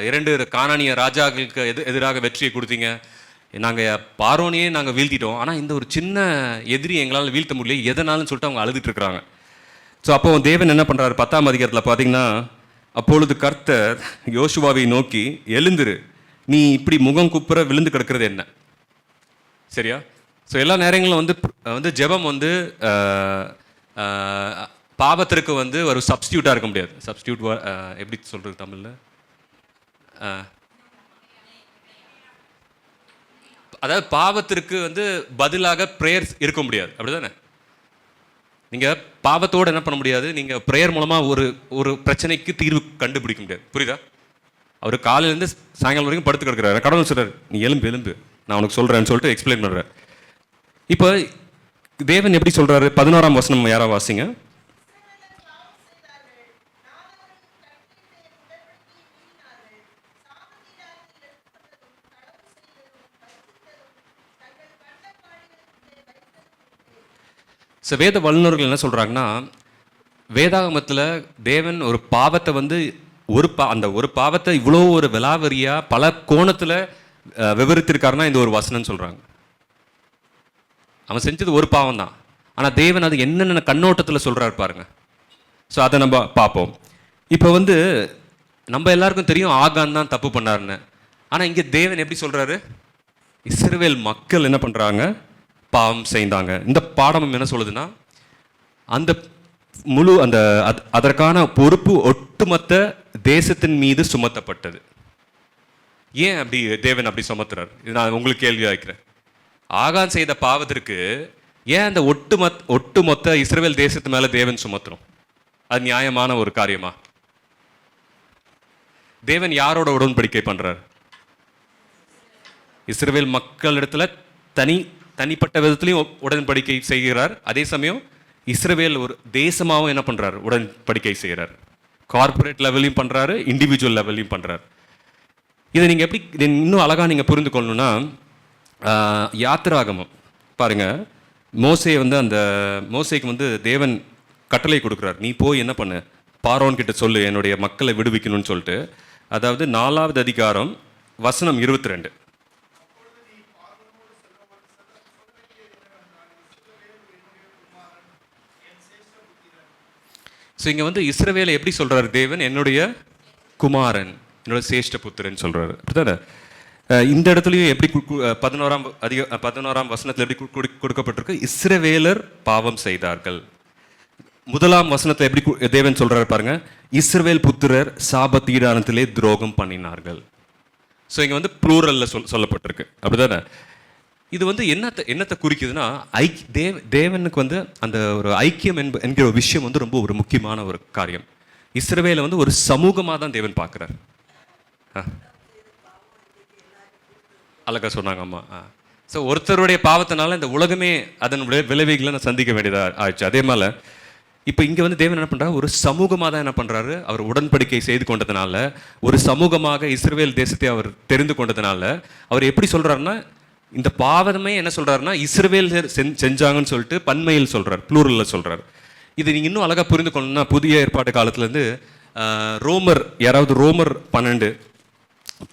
2 கானானிய ராஜாக்களுக்கு எதிராக வெற்றியை கொடுத்தீங்க, நாங்கள் பார்வோனையே நாங்கள் வீழ்த்திட்டோம், ஆனால் இந்த ஒரு சின்ன எதிரி எங்களால் வீழ்த்த முடியல, எதனாலும் சொல்லிட்டு அவங்க அழுதுட்டு இருக்கிறாங்க. ஸோ அப்போ தேவன் என்ன பண்ணுறாரு, 10ஆம் அதிகாரத்தில் பார்த்தீங்கன்னா, அப்பொழுது கர்த்தர் யோசுவாவை நோக்கி, எழுந்துரு, நீ இப்படி முகம் குப்புற விழுந்து கிடக்கிறது என்ன? சரியா? ஸோ எல்லா நேரங்களும் வந்து ஜெபம் வந்து பாவத்திற்கு வந்து ஒரு சப்ஸ்டியூட்டாக இருக்க முடியாது. சப்ஸ்டியூட் எப்படி சொல்கிறது தமிழில், அதாவது பாவத்திற்கு வந்து பதிலாக ப்ரேயர்ஸ் இருக்க முடியாது, அப்படி தானே? நீங்கள் பாவத்தோடு என்ன பண்ண முடியாது, நீங்கள் ப்ரேயர் மூலமாக ஒரு பிரச்சனைக்கு தீர்வு கண்டுபிடிக்க முடியாது. புரியுதா? அவர் காலையிலேருந்து சாயங்காலம் வரைக்கும் படுத்து கிடக்கிறாரு, கடவுள் சொல்கிறார், நீ எலும்பு நான் உனக்கு சொல்கிறேன்னு சொல்லிட்டு எக்ஸ்பிளைன் பண்ணுறார். இப்போ தேவன் எப்படி சொல்கிறாரு, 11ஆம் வசனம் யாரா வாசிங்க. வேத வல்லுநர்கள் என்ன சொல்கிறாங்கன்னா, வேதாகமத்தில் தேவன் ஒரு பாவத்தை வந்து அந்த ஒரு பாவத்தை இவ்வளோ ஒரு விலாவரியாக பல கோணத்தில் விவரித்திருக்காருன்னா இந்த ஒரு வசனம்னு சொல்கிறாங்க. அவன் செஞ்சது ஒரு பாவம் தான், ஆனால் தேவன் அது என்னென்ன கண்ணோட்டத்தில் சொல்கிறாரு பாருங்க. ஸோ அதை நம்ம பார்ப்போம். இப்போ வந்து நம்ம எல்லாருக்கும் தெரியும் ஆகான் தான் தப்பு பண்ணாருன்னு, ஆனால் இங்கே தேவன் எப்படி சொல்கிறாரு, இஸ்ரவேல் மக்கள் என்ன பண்ணுறாங்க, பாவம் செய்தாங்க. இந்த பாடம் என்ன சொல்லுதுன்னா, அந்த அதற்கான பொறுப்பு ஒட்டுமொத்த தேசத்தின் மீது சுமத்தப்பட்டது. ஏன் அப்படி தேவன் அப்படி சுமத்துறார், இது நான் உங்களுக்கு கேள்வி வைக்கிறேன். ஆகான் செய்த பாவத்திற்கு ஏன் அந்த ஒட்டுமொத்த இஸ்ரவேல் தேசத்து மேல தேவன் சுமத்துறோம்? அது நியாயமான ஒரு காரியமா? தேவன் யாரோட உடன்படிக்கை பண்றார்? இஸ்ரவேல் மக்களிடத்துல தனிப்பட்ட விதத்திலையும் உடன்படிக்கை செய்கிறார். அதே சமயம் இஸ்ரவேல் ஒரு தேசமாகவும் என்ன பண்றார், உடன்படிக்கை செய்கிறார். கார்ப்பரேட் லெவலையும் பண்ணுறாரு, இண்டிவிஜுவல் லெவல்லையும் பண்ணுறாரு. இதை நீங்கள் எப்படி இன்னும் அழகாக நீங்கள் புரிந்து கொள்ளணும்னா, யாத்திராகமம் பாருங்கள். மோசே வந்து அந்த மோசேக்கு வந்து தேவன் கட்டளை கொடுக்குறார், நீ போய் என்ன பண்ணு, பார்வோன் கிட்ட சொல்லு என்னுடைய மக்களை விடுவிக்கணும்னு சொல்லிட்டு. அதாவது 4வது அதிகாரம் வசனம் 22. ஸோ இங்கே வந்து இஸ்ரவேலை எப்படி சொல்கிறார் தேவன், என்னுடைய குமாரன், என்னோட சேஷ்ட புத்திரன் சொல்கிறாரு. அப்படித்தானே? இந்த இடத்துலையும் எப்படி 11ஆம் வசனத்தில் எப்படி கொடுக்கப்பட்டிருக்கு, இஸ்ரவேலர் பாவம் செய்தார்கள். 1ஆம் வசனத்தில் எப்படி தேவன் சொல்கிறாரு பாருங்க, இஸ்ரவேல் புத்திரர் சாபத்தீடானத்திலே துரோகம் பண்ணினார்கள். ஸோ இங்கே வந்து ப்ளூரலில் சொல்லப்பட்டிருக்கு. அப்படிதானே? இது வந்து என்னத்தை குறிக்குதுன்னா, தேவனுக்கு வந்து அந்த ஒரு ஐக்கியம் என்கிற ஒரு விஷயம் வந்து ரொம்ப ஒரு முக்கியமான ஒரு காரியம். இஸ்ரவேலை வந்து ஒரு சமூகமாக தான் தேவன் பார்க்குறார். அழகா சொன்னாங்க அம்மா. ஸோ ஒருத்தருடைய பாவத்தினால இந்த உலகமே அதனுடைய விளைவுகளை நான் சந்திக்க வேண்டியதாக ஆயிடுச்சு. அதே மாதிரி இப்போ இங்கே வந்து தேவன் என்ன பண்ணுறாரு, ஒரு சமூகமாக தான் என்ன பண்ணுறாரு, அவர் உடன்படிக்கை செய்து கொண்டதுனால, ஒரு சமூகமாக இஸ்ரவேல் தேசத்தை அவர் தெரிந்து கொண்டதுனால, அவர் எப்படி சொல்கிறாருன்னா, இந்த பாவமே என்ன சொல்கிறாருன்னா இஸ்ரவேல் செஞ்சாங்கன்னு சொல்லிட்டு பன்மையில் சொல்கிறார், ப்ளூரலில் சொல்கிறார். இது நீங்கள் இன்னும் அழகாக புரிந்து கொள்ளணும்னா, புதிய ஏற்பாட்டு காலத்துலேருந்து ரோமர்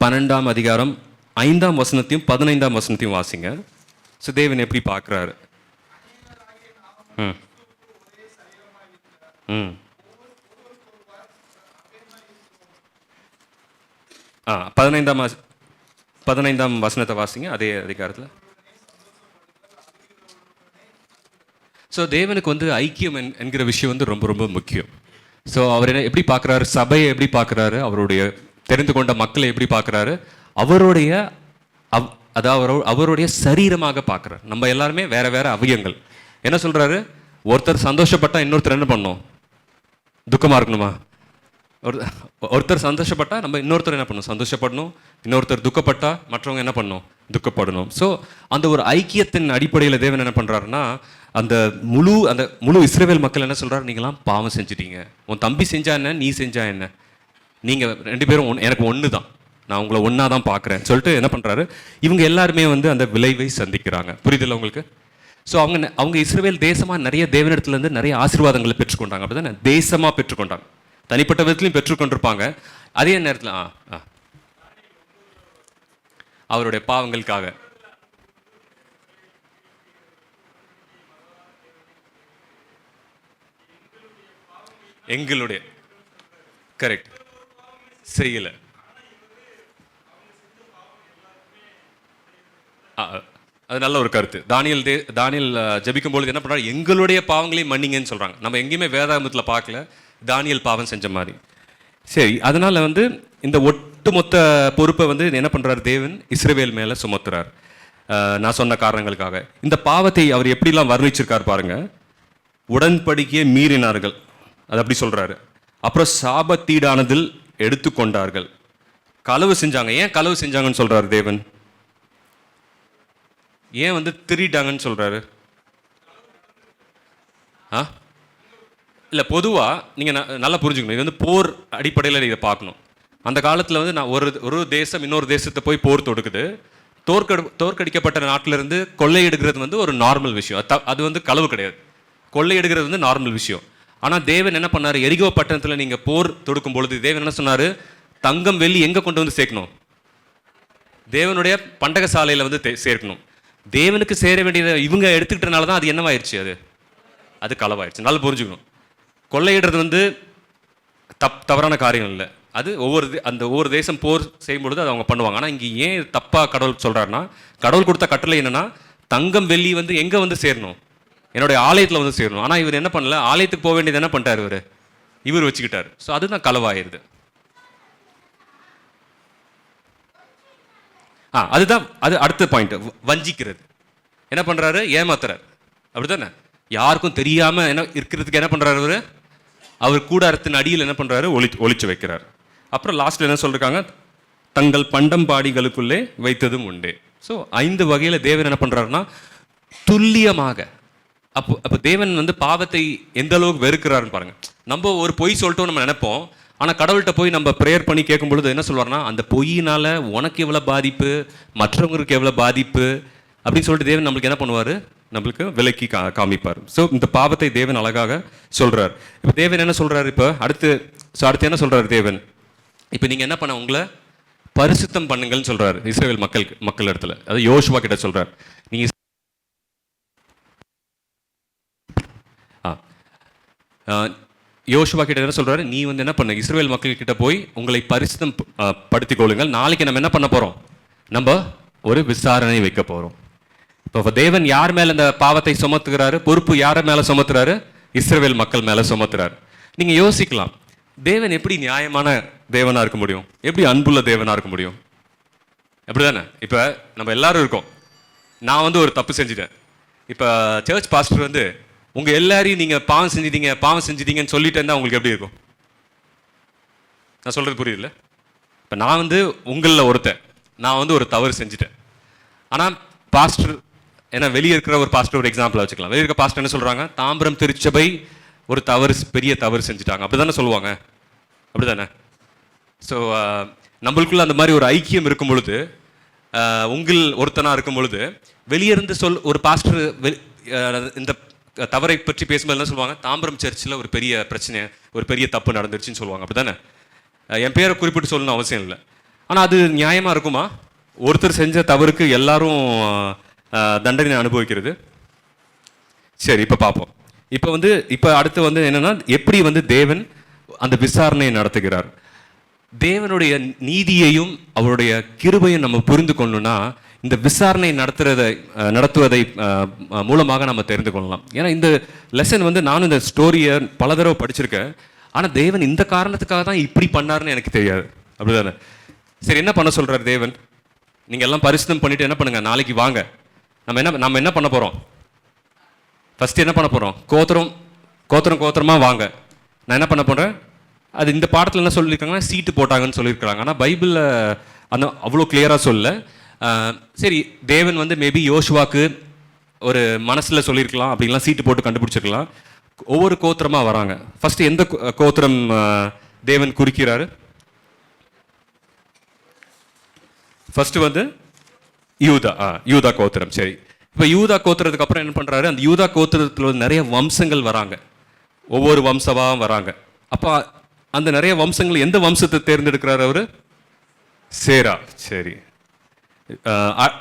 12ஆம் அதிகாரம் 5ஆம் வசனத்தையும் 15ஆம் வசனத்தையும் வாசிங்க. ஸோ தேவன் எப்படி பார்க்குறாரு. 15ஆம் வசனத்தை வாசிங்க அதே அதிகாரத்தில். ஸோ தேவனுக்கு வந்து ஐக்கியம் என்கிற விஷயம் வந்து ரொம்ப ரொம்ப முக்கியம். ஸோ அவர் என்ன எப்படி பார்க்குறாரு, சபையை எப்படி பார்க்குறாரு, அவருடைய தெரிந்து கொண்ட மக்களை எப்படி பார்க்குறாரு, அவருடைய அவருடைய சரீரமாக பார்க்குறாரு. நம்ம எல்லாருமே வேற வேற அவயங்கள். என்ன சொல்கிறாரு, ஒருத்தர் சந்தோஷப்பட்டால் இன்னொருத்தர் என்ன பண்ணணும், துக்கமாக இருக்கணுமா? ஒருத்தர் சந்தோஷப்பட்டா நம்ம இன்னொருத்தர் என்ன பண்ணணும், சந்தோஷப்படணும். இன்னொருத்தர் துக்கப்பட்டா மற்றவங்க என்ன பண்ணணும், துக்கப்படணும். ஸோ அந்த ஒரு ஐக்கியத்தின் அடிப்படையில் தேவன் என்ன பண்ணுறாருன்னா, அந்த முழு இஸ்ரவேல் மக்கள் என்ன சொல்கிறாரு, நீங்களாம் பாவம் செஞ்சிட்டீங்க, உன் தம்பி செஞ்சா என்ன, நீ செஞ்சா என்ன, நீங்கள் 2 பேரும் எனக்கு ஒன்று தான், நான் உங்களை ஒன்றா தான் பார்க்குறேன் சொல்லிட்டு என்ன பண்ணுறாரு, இவங்க எல்லாருமே வந்து அந்த விளைவை சந்திக்கிறாங்க. புரியுதில்ல உங்களுக்கு? ஸோ அவங்க இஸ்ரவேல் தேசமாக நிறைய தேவனிடத்துலேருந்து நிறைய ஆசீர்வாதங்களை பெற்றுக்கொண்டாங்க. அப்படி தானே? தேசமாக பெற்றுக்கொண்டாங்க, தனிப்பட்ட விதத்துலையும் பெற்றுக்கொண்டிருப்பாங்க. அதே நேரத்தில் அவருடைய பாவங்களுக்காக எங்களுடைய கரெக்ட் செய்யலை. அது நல்ல ஒரு கருத்து. தானியல் ஜபிக்கும் பொழுது என்ன பண்ணுறாரு, எங்களுடைய பாவங்களையும் மன்னிங்கன்னு சொல்கிறாங்க. நம்ம எங்கேயுமே வேதாகமத்தில் பார்க்கல தானியல் பாவம் செஞ்ச மாதிரி. சரி, அதனால் வந்து இந்த ஒட்டுமொத்த பொறுப்பை வந்து என்ன பண்ணுறாரு தேவன், இஸ்ரவேல் மேலே சுமத்துறார். நான் சொன்ன காரணங்களுக்காக இந்த பாவத்தை அவர் எப்படிலாம் வர்ணிச்சிருக்கார் பாருங்க. உடன்படிக்கையை மீறினார்கள், அது அப்படி சொல்கிறாரு. அப்புறம் சாபத்தீடானதில் எடுத்துக்கொண்டார்கள், களவு செஞ்சாங்க. ஏன் களவு செஞ்சாங்கன்னு சொல்கிறாரு தேவன்? ஏன் வந்து திருட்டாங்கன்னு சொல்கிறாரு? இல்லை, பொதுவாக நீங்கள் நல்லா புரிஞ்சுக்கணும். இது வந்து போர் அடிப்படையில் இதை பார்க்கணும். அந்த காலத்தில் வந்து நான் ஒரு தேசம் இன்னொரு தேசத்தை போய் போர் தொடுக்குது, தோற்கடிக்கப்பட்ட நாட்டிலிருந்து கொள்ளையிடுகிறது வந்து ஒரு நார்மல் விஷயம். அது வந்து களவு கிடையாது. கொள்ளையிடுகிறது வந்து நார்மல் விஷயம். ஆனால் தேவன் என்ன பண்ணார், எரிகோ பட்டணத்தில் நீங்கள் போர் தொடுக்கும் பொழுது தேவன் என்ன சொன்னார், தங்கம் வெள்ளி எங்கே கொண்டு வந்து சேர்க்கணும், தேவனுடைய பண்டக சாலையில் வந்து சேர்க்கணும். தேவனுக்கு சேர வேண்டியதை இவங்க எடுத்துக்கிட்டனால தான் அது என்னவாயிருச்சு, அது களவாயிடுச்சு. நல்லா புரிஞ்சுக்கணும். கொள்ளையிடுறது வந்து தவறான காரியம் இல்லை. அது ஒவ்வொரு தேசம் போர் செய்யும் பொழுது அது அவங்க பண்ணுவாங்க. ஆனால் இங்கே ஏன் தப்பாக கடவுள் சொல்கிறாருன்னா, கடவுள் கொடுத்த கட்டளை என்னென்னா, தங்கம் வெள்ளி வந்து எங்கே வந்து சேரணும், என்னுடைய ஆலயத்தில் வந்து சேரணும். ஆனால் இவர் என்ன பண்ணல, ஆலயத்துக்கு போக வேண்டியது என்ன பண்ணிட்டார், இவர் வச்சுக்கிட்டார். ஸோ அதுதான் களவாயிருது. அதுதான் அது அடுத்த பாயிண்ட். வஞ்சிக்கிறது. என்ன பண்ணுறாரு, ஏமாத்துறாரு. அப்படி தானே? யாருக்கும் தெரியாமல் என்ன இருக்கிறதுக்கு என்ன பண்ணுறாரு அவர் கூடாரத்தின் அடியில் என்ன பண்ணுறாரு, ஒளிச்சு வைக்கிறார். அப்புறம் லாஸ்ட்டில் என்ன சொல்லியிருக்காங்க, தங்கள் பண்டம்பாடிகளுக்குள்ளே வைத்ததும் உண்டு. ஸோ 5 வகையில் தேவன் என்ன பண்ணுறாருன்னா துல்லியமாக. அப்போ தேவன் வந்து பாவத்தை எந்த அளவுக்கு வெறுக்கிறாருன்னு பாருங்கள். நம்ம ஒரு பொய் சொல்லிட்டோம் நம்ம நினைப்போம், ஆனால் கடவுள்கிட்ட போய் நம்ம ப்ரேயர் பண்ணி கேட்கும் பொழுது என்ன சொல்வார்னா, அந்த பொய்யினால் உனக்கு எவ்வளோ பாதிப்பு, மற்றவங்களுக்கு எவ்வளோ பாதிப்பு அப்படின்னு சொல்லிட்டு தேவன் நம்மளுக்கு என்ன பண்ணுவார், நம்மளுக்கு விலக்கி காமிப்பார். ஸோ இந்த பாவத்தை தேவன் அழகாக சொல்கிறார். இப்போ தேவன் என்ன சொல்கிறார், இப்போ அடுத்து என்ன சொல்கிறார் தேவன், இப்போ நீங்கள் என்ன பண்ண, உங்களை பரிசுத்தம் பண்ணுங்கள்னு சொல்கிறார் இஸ்ரவேல் மக்கள் இடத்துல. அது யோசுவா கிட்ட சொல்கிறார். நீங்கள் யோசுவா கிட்ட என்ன சொல்றாரு, நீ வந்து என்ன பண்ண, இஸ்ரவேல் மக்கள் கிட்ட போய் உங்களை பரிசுத்தம் படுத்திக் கொள்ளுங்கள், நாளைக்கு நம்ம என்ன பண்ண போறோம், நம்ம ஒரு விசாரணை வைக்க போறோம். இப்போ தேவன் யார் மேல இந்த பாவத்தை சுமத்துகிறாரு, பொறுப்பு யார் மேல சுமத்துறாரு, இஸ்ரவேல் மக்கள் மேல சுமத்துறாரு. நீங்க யோசிக்கலாம், தேவன் எப்படி நியாயமான தேவனா இருக்க முடியும், எப்படி அன்புள்ள தேவனா இருக்க முடியும், அப்படிதானே? இப்போ நம்ம எல்லாரும் இருக்கோம், நான் வந்து ஒரு தப்பு செஞ்சுட்டேன். இப்போ சர்ச் பாஸ்டர் வந்து உங்கள் எல்லாரையும் நீங்கள் பாவம் செஞ்சிட்டீங்கன்னு சொல்லிட்டு இருந்தால் உங்களுக்கு எப்படி இருக்கும்? நான் சொல்கிறது புரியுதுல்ல? இப்போ நான் வந்து உங்களில் ஒருத்தன், நான் வந்து ஒரு தவறு செஞ்சுட்டேன். ஆனால் பாஸ்டர், ஏன்னா வெளியே இருக்கிற ஒரு பாஸ்டர் ஒரு எக்ஸாம்பிளாக வச்சுக்கலாம். வெளியே இருக்க பாஸ்டர் என்ன சொல்கிறாங்க, தாம்பரம் திருச்சபை ஒரு பெரிய தவறு செஞ்சுட்டாங்க, அப்படி தானே சொல்லுவாங்க, அப்படி தானே? ஸோ நம்மளுக்குள்ள அந்த மாதிரி ஒரு ஐக்கியம் இருக்கும் பொழுது, உங்கள் ஒருத்தனாக இருக்கும் பொழுது, வெளியே இருந்து ஒரு பாஸ்டர் இந்த தவறை பற்றி பேசும்போது என்ன சொல்லுவாங்க, தாம்பரம் சர்ச்சில் ஒரு பெரிய பிரச்சனை, ஒரு பெரிய தப்பு நடந்துருச்சுன்னு சொல்லுவாங்க, அப்படி தானே? என் பேரை குறிப்பிட்டு சொல்லணும்னு அவசியம் இல்லை. ஆனால் அது நியாயமாக இருக்குமா, ஒருத்தர் செஞ்ச தவறுக்கு எல்லாரும் தண்டனை அனுபவிக்கிறது? சரி, இப்போ பார்ப்போம். இப்போ அடுத்து வந்து என்னன்னா, எப்படி வந்து தேவன் அந்த விசாரணையை நடத்துகிறார். தேவனுடைய நீதியையும் அவருடைய கிருபையும் நம்ம புரிந்து கொள்ளணும்னா இந்த விசாரணை நடத்துவதை மூலமாக நம்ம தெரிந்து கொள்ளலாம். ஏன்னா இந்த லெசன் வந்து நானும் இந்த ஸ்டோரியை பல தடவை படிச்சிருக்கேன். ஆனால் தேவன் இந்த காரணத்துக்காக தான் இப்படி பண்ணாருன்னு எனக்கு தெரியாது, அப்படிதானே? சரி, என்ன பண்ண சொல்கிறார் தேவன், நீங்கள் எல்லாம் பரிசுத்தம் பண்ணிட்டு என்ன பண்ணுங்க, நாளைக்கு வாங்க, நம்ம என்ன பண்ண போகிறோம், ஃபஸ்ட்டு என்ன பண்ண போகிறோம், கோத்திரமாக வாங்க. நான் என்ன பண்ண போகிறேன், அது இந்த பாடத்தில் என்ன சொல்லியிருக்காங்கன்னா சீட்டு போட்டாங்கன்னு சொல்லியிருக்காங்க. ஆனால் பைபிளில் அவ்வளோ கிளியராக சொல்ல. சரி, தேவன் வந்து மேபி யோசுவாக்கு ஒரு மனசில் சொல்லியிருக்கலாம், அப்படின்லாம் சீட்டு போட்டு கண்டுபிடிச்சிருக்கலாம். ஒவ்வொரு கோத்திரமாக வராங்க. ஃபஸ்ட்டு எந்த கோத்திரம் தேவன் குறிக்கிறாரு, ஃபஸ்ட்டு வந்து யூதா கோத்திரம். சரி, இப்போ யூதா கோத்திரத்துக்கு அப்புறம் என்ன பண்ணுறாரு, அந்த யூதா கோத்திரத்தில் நிறைய வம்சங்கள் வராங்க, ஒவ்வொரு வம்சமாக வராங்க. அப்போ அந்த நிறைய வம்சங்கள் எந்த வம்சத்தை தேர்ந்தெடுக்கிறார் அவர், சேரா. சரி,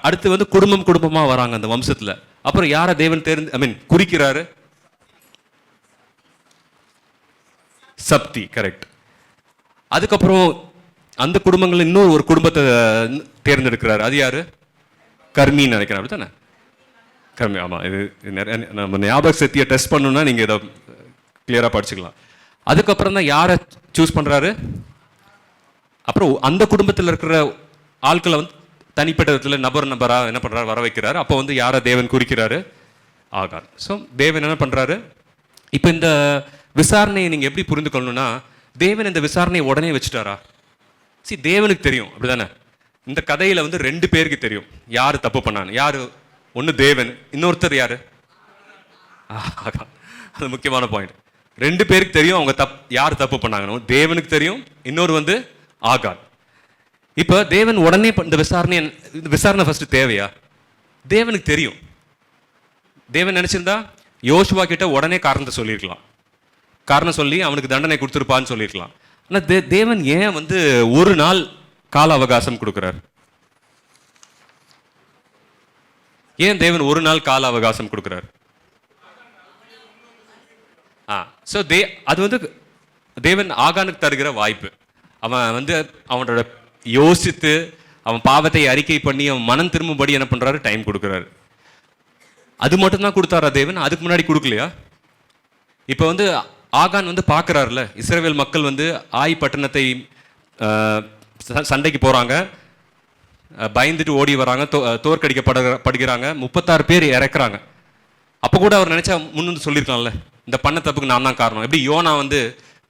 அடுத்து வந்து குடும்பமாக வராங்க அந்த வம்சத்தில். அப்புறம் யாரை தேவன் குறிக்கிறாரு, சப்தி. கரெக்ட். அதுக்கப்புறம் அந்த குடும்பங்கள் இன்னொரு ஒரு குடும்பத்தை தேர்ந்தெடுக்கிறாரு, அது யாரு, கர்மின்னு நினைக்கிறேன், அப்படி தானே? கர்மி, ஆமாம். இது நிறைய நம்ம ஞாபக சக்தியை டெஸ்ட் பண்ணணும்னா நீங்கள் இதை கிளியராக படிச்சுக்கலாம். அதுக்கப்புறம் தான் யாரை சூஸ் பண்ணுறாரு, அப்புறம் அந்த குடும்பத்தில் இருக்கிற ஆட்களை வந்து தனிப்பட்ட விதத்தில் நபராக என்ன பண்ணுறாரு, வர வைக்கிறாரு. அப்போ வந்து யாரை தேவன் குறிக்கிறாரு, ஆகார். ஸோ தேவன் என்ன பண்ணுறாரு, இப்போ இந்த விசாரணையை நீங்கள் எப்படி புரிந்து கொள்ளணும்னா, தேவன் இந்த விசாரணையை உடனே வச்சுட்டாரா? தேவனுக்கு தெரியும், அப்படிதானே? இந்த கதையில் வந்து 2 பேருக்கு தெரியும் யார் தப்பு பண்ணான்னு. யார், ஒன்று தேவன், இன்னொருத்தர் யார், ஆகார். அது முக்கியமான பாயிண்ட். 2 பேருக்கு தெரியும் அவங்க யார் தப்பு பண்ணாங்கன்னு. தேவனுக்கு தெரியும், இன்னொரு வந்து ஆகார். இப்போ தேவன் உடனே இந்த விசாரணை ஃபர்ஸ்ட் தேவையா? தேவனுக்கு தெரியும். தேவன் நினைச்சிருந்தா யோசுவா கிட்ட உடனே காரணத்தை சொல்லியிருக்கலாம், காரணம் சொல்லி அவனுக்கு தண்டனை கொடுத்துருப்பான்னு சொல்லியிருக்கலாம். ஆனால் தேவன் ஏன் வந்து ஒரு நாள் கால அவகாசம் கொடுக்குறார்? ஏன் தேவன் ஒரு நாள் கால அவகாசம் கொடுக்குறார்? ஸோ அது வந்து தேவன் ஆகானுக்கு தருகிற வாய்ப்பு. அவன் வந்து அவனோட யோசித்து அவன் பாவத்தை அறிக்கை பண்ணி அவன் மனம் திரும்பும்படி என்ன பண்றாரு, டைம் கொடுக்குறாரு. அது மட்டும்தான் கொடுத்தாரா தேவன்? அதுக்கு முன்னாடி கொடுக்கலையா? இப்போ வந்து ஆகான் வந்து பார்க்குறாருல, இஸ்ரவேல் மக்கள் வந்து ஆய் பட்டணத்தை சண்டைக்கு போகிறாங்க, பயந்துட்டு ஓடி வராங்க, தோற்கடிக்கப்படுகிறாங்க, 36 பேர் இறக்குறாங்க. அப்போ கூட அவர் நினைச்சா முன்னு சொல்லியிருக்கலாம்ல, இந்த பண்ண தப்புக்கு நான் தான் காரணம். எப்படி யோனா வந்து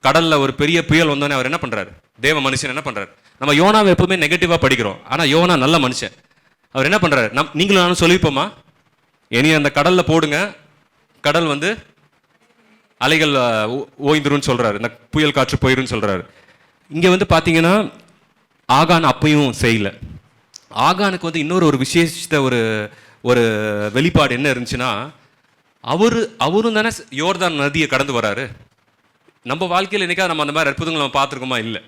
கடலில் ஒரு பெரிய புயல் வந்தோடனே அவர் என்ன பண்ணுறாரு, தேவ மனுஷன் என்ன பண்ணுறாரு? நம்ம யோனாவை எப்பவுமே நெகட்டிவாக படிக்கிறோம், ஆனால் யோனா நல்ல மனுஷன். அவர் என்ன பண்ணுறாரு, நீங்களும் நானும் சொல்லிப்போமா, இனி அந்த கடலில் போடுங்க, கடல் வந்து அலைகள் ஓய்ந்துருன்னு சொல்கிறாரு, இந்த புயல் காற்று போயிருன்னு சொல்கிறாரு. இங்கே வந்து பார்த்தீங்கன்னா ஆகான் அப்பையும் செய்யலை. ஆகானுக்கு வந்து இன்னொரு ஒரு விசேஷித்த ஒரு ஒரு வெளிப்பாடு என்ன இருந்துச்சுன்னா, அவரும் தானே யோர்தான் நதியை கடந்து வராரு. நம்ம வாழ்க்கையில் என்னைக்காவது நம்ம அந்த மாதிரி அற்புதங்கள் நம்ம பார்த்துருக்கோமா? இல்லை.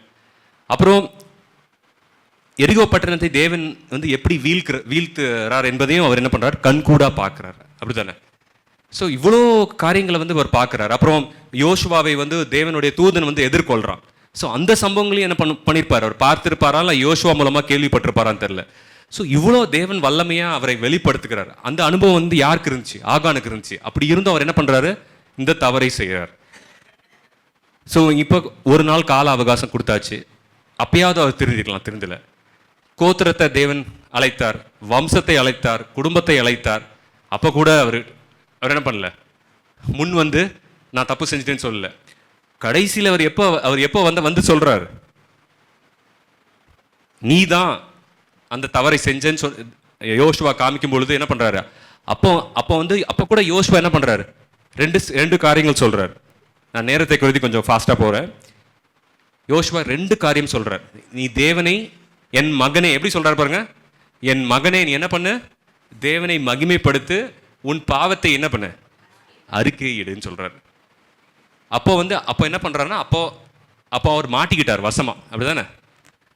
அப்புறம் எரிகோ பட்டணத்தை தேவன் வந்து எப்படி வீழ்த்துறார் என்பதையும் அவர் என்ன பண்ணுறார், கண்கூடா பார்க்குறாரு. அப்படி தானே? ஸோ இவ்வளோ காரியங்களை வந்து அவர் பார்க்குறாரு. அப்புறம் யோசுவாவை வந்து தேவனுடைய தூதன் வந்து எதிர்கொள்கிறான். ஸோ அந்த சம்பவங்களையும் என்ன பண்ணியிருப்பார், அவர் பார்த்துருப்பாரா இல்லை யோசுவா மூலமாக கேள்விப்பட்டிருப்பாரான்னு தெரில. ஸோ இவ்வளோ தேவன் வல்லமையாக அவரை வெளிப்படுத்துகிறார். அந்த அனுபவம் வந்து யாருக்கு இருந்துச்சு? ஆகானுக்கு இருந்துச்சு. அப்படி இருந்தும் அவர் என்ன பண்ணுறாரு, இந்த தவறை செய்கிறார். ஸோ இப்போ ஒரு நாள் கால அவகாசம் கொடுத்தாச்சு. அப்பயாவது அவர் திருந்திக்கலாம், திருந்தலை. கோத்திரத்தை தேவன் அழைத்தார், வம்சத்தை அழைத்தார், குடும்பத்தை அழைத்தார். அப்போ கூட அவர் என்ன பண்ணல, முன் வந்து நான் தப்பு செஞ்சிட்டேன்னு சொல்லல. கடைசியில் அவர் எப்போ வந்து சொல்றாரு, நீ தான் அந்த தவறை செஞ்சேன்னு யோசுவா காமிக்கும் பொழுது என்ன பண்றாரு, அப்போ கூட யோசுவா என்ன பண்றாரு, ரெண்டு காரியங்கள் சொல்றாரு. நான் நேரத்தை கருதி கொஞ்சம் ஃபாஸ்டா போறேன். யோசுவா 2 காரியம் சொல்றார். நீ தேவனை, என் மகனே, எப்படி சொல்றாரு பாருங்க, என் மகனே நீ என்ன பண்ணு, தேவனை மகிமைப்படுத்து, உன் பாவத்தை என்ன பண்ண, அறிக்கையிடுன்னு சொல்றாரு. அப்போ என்ன பண்றாருன்னா, அப்போ அவர் மாட்டிக்கிட்டார் வசமா, அப்படிதானே?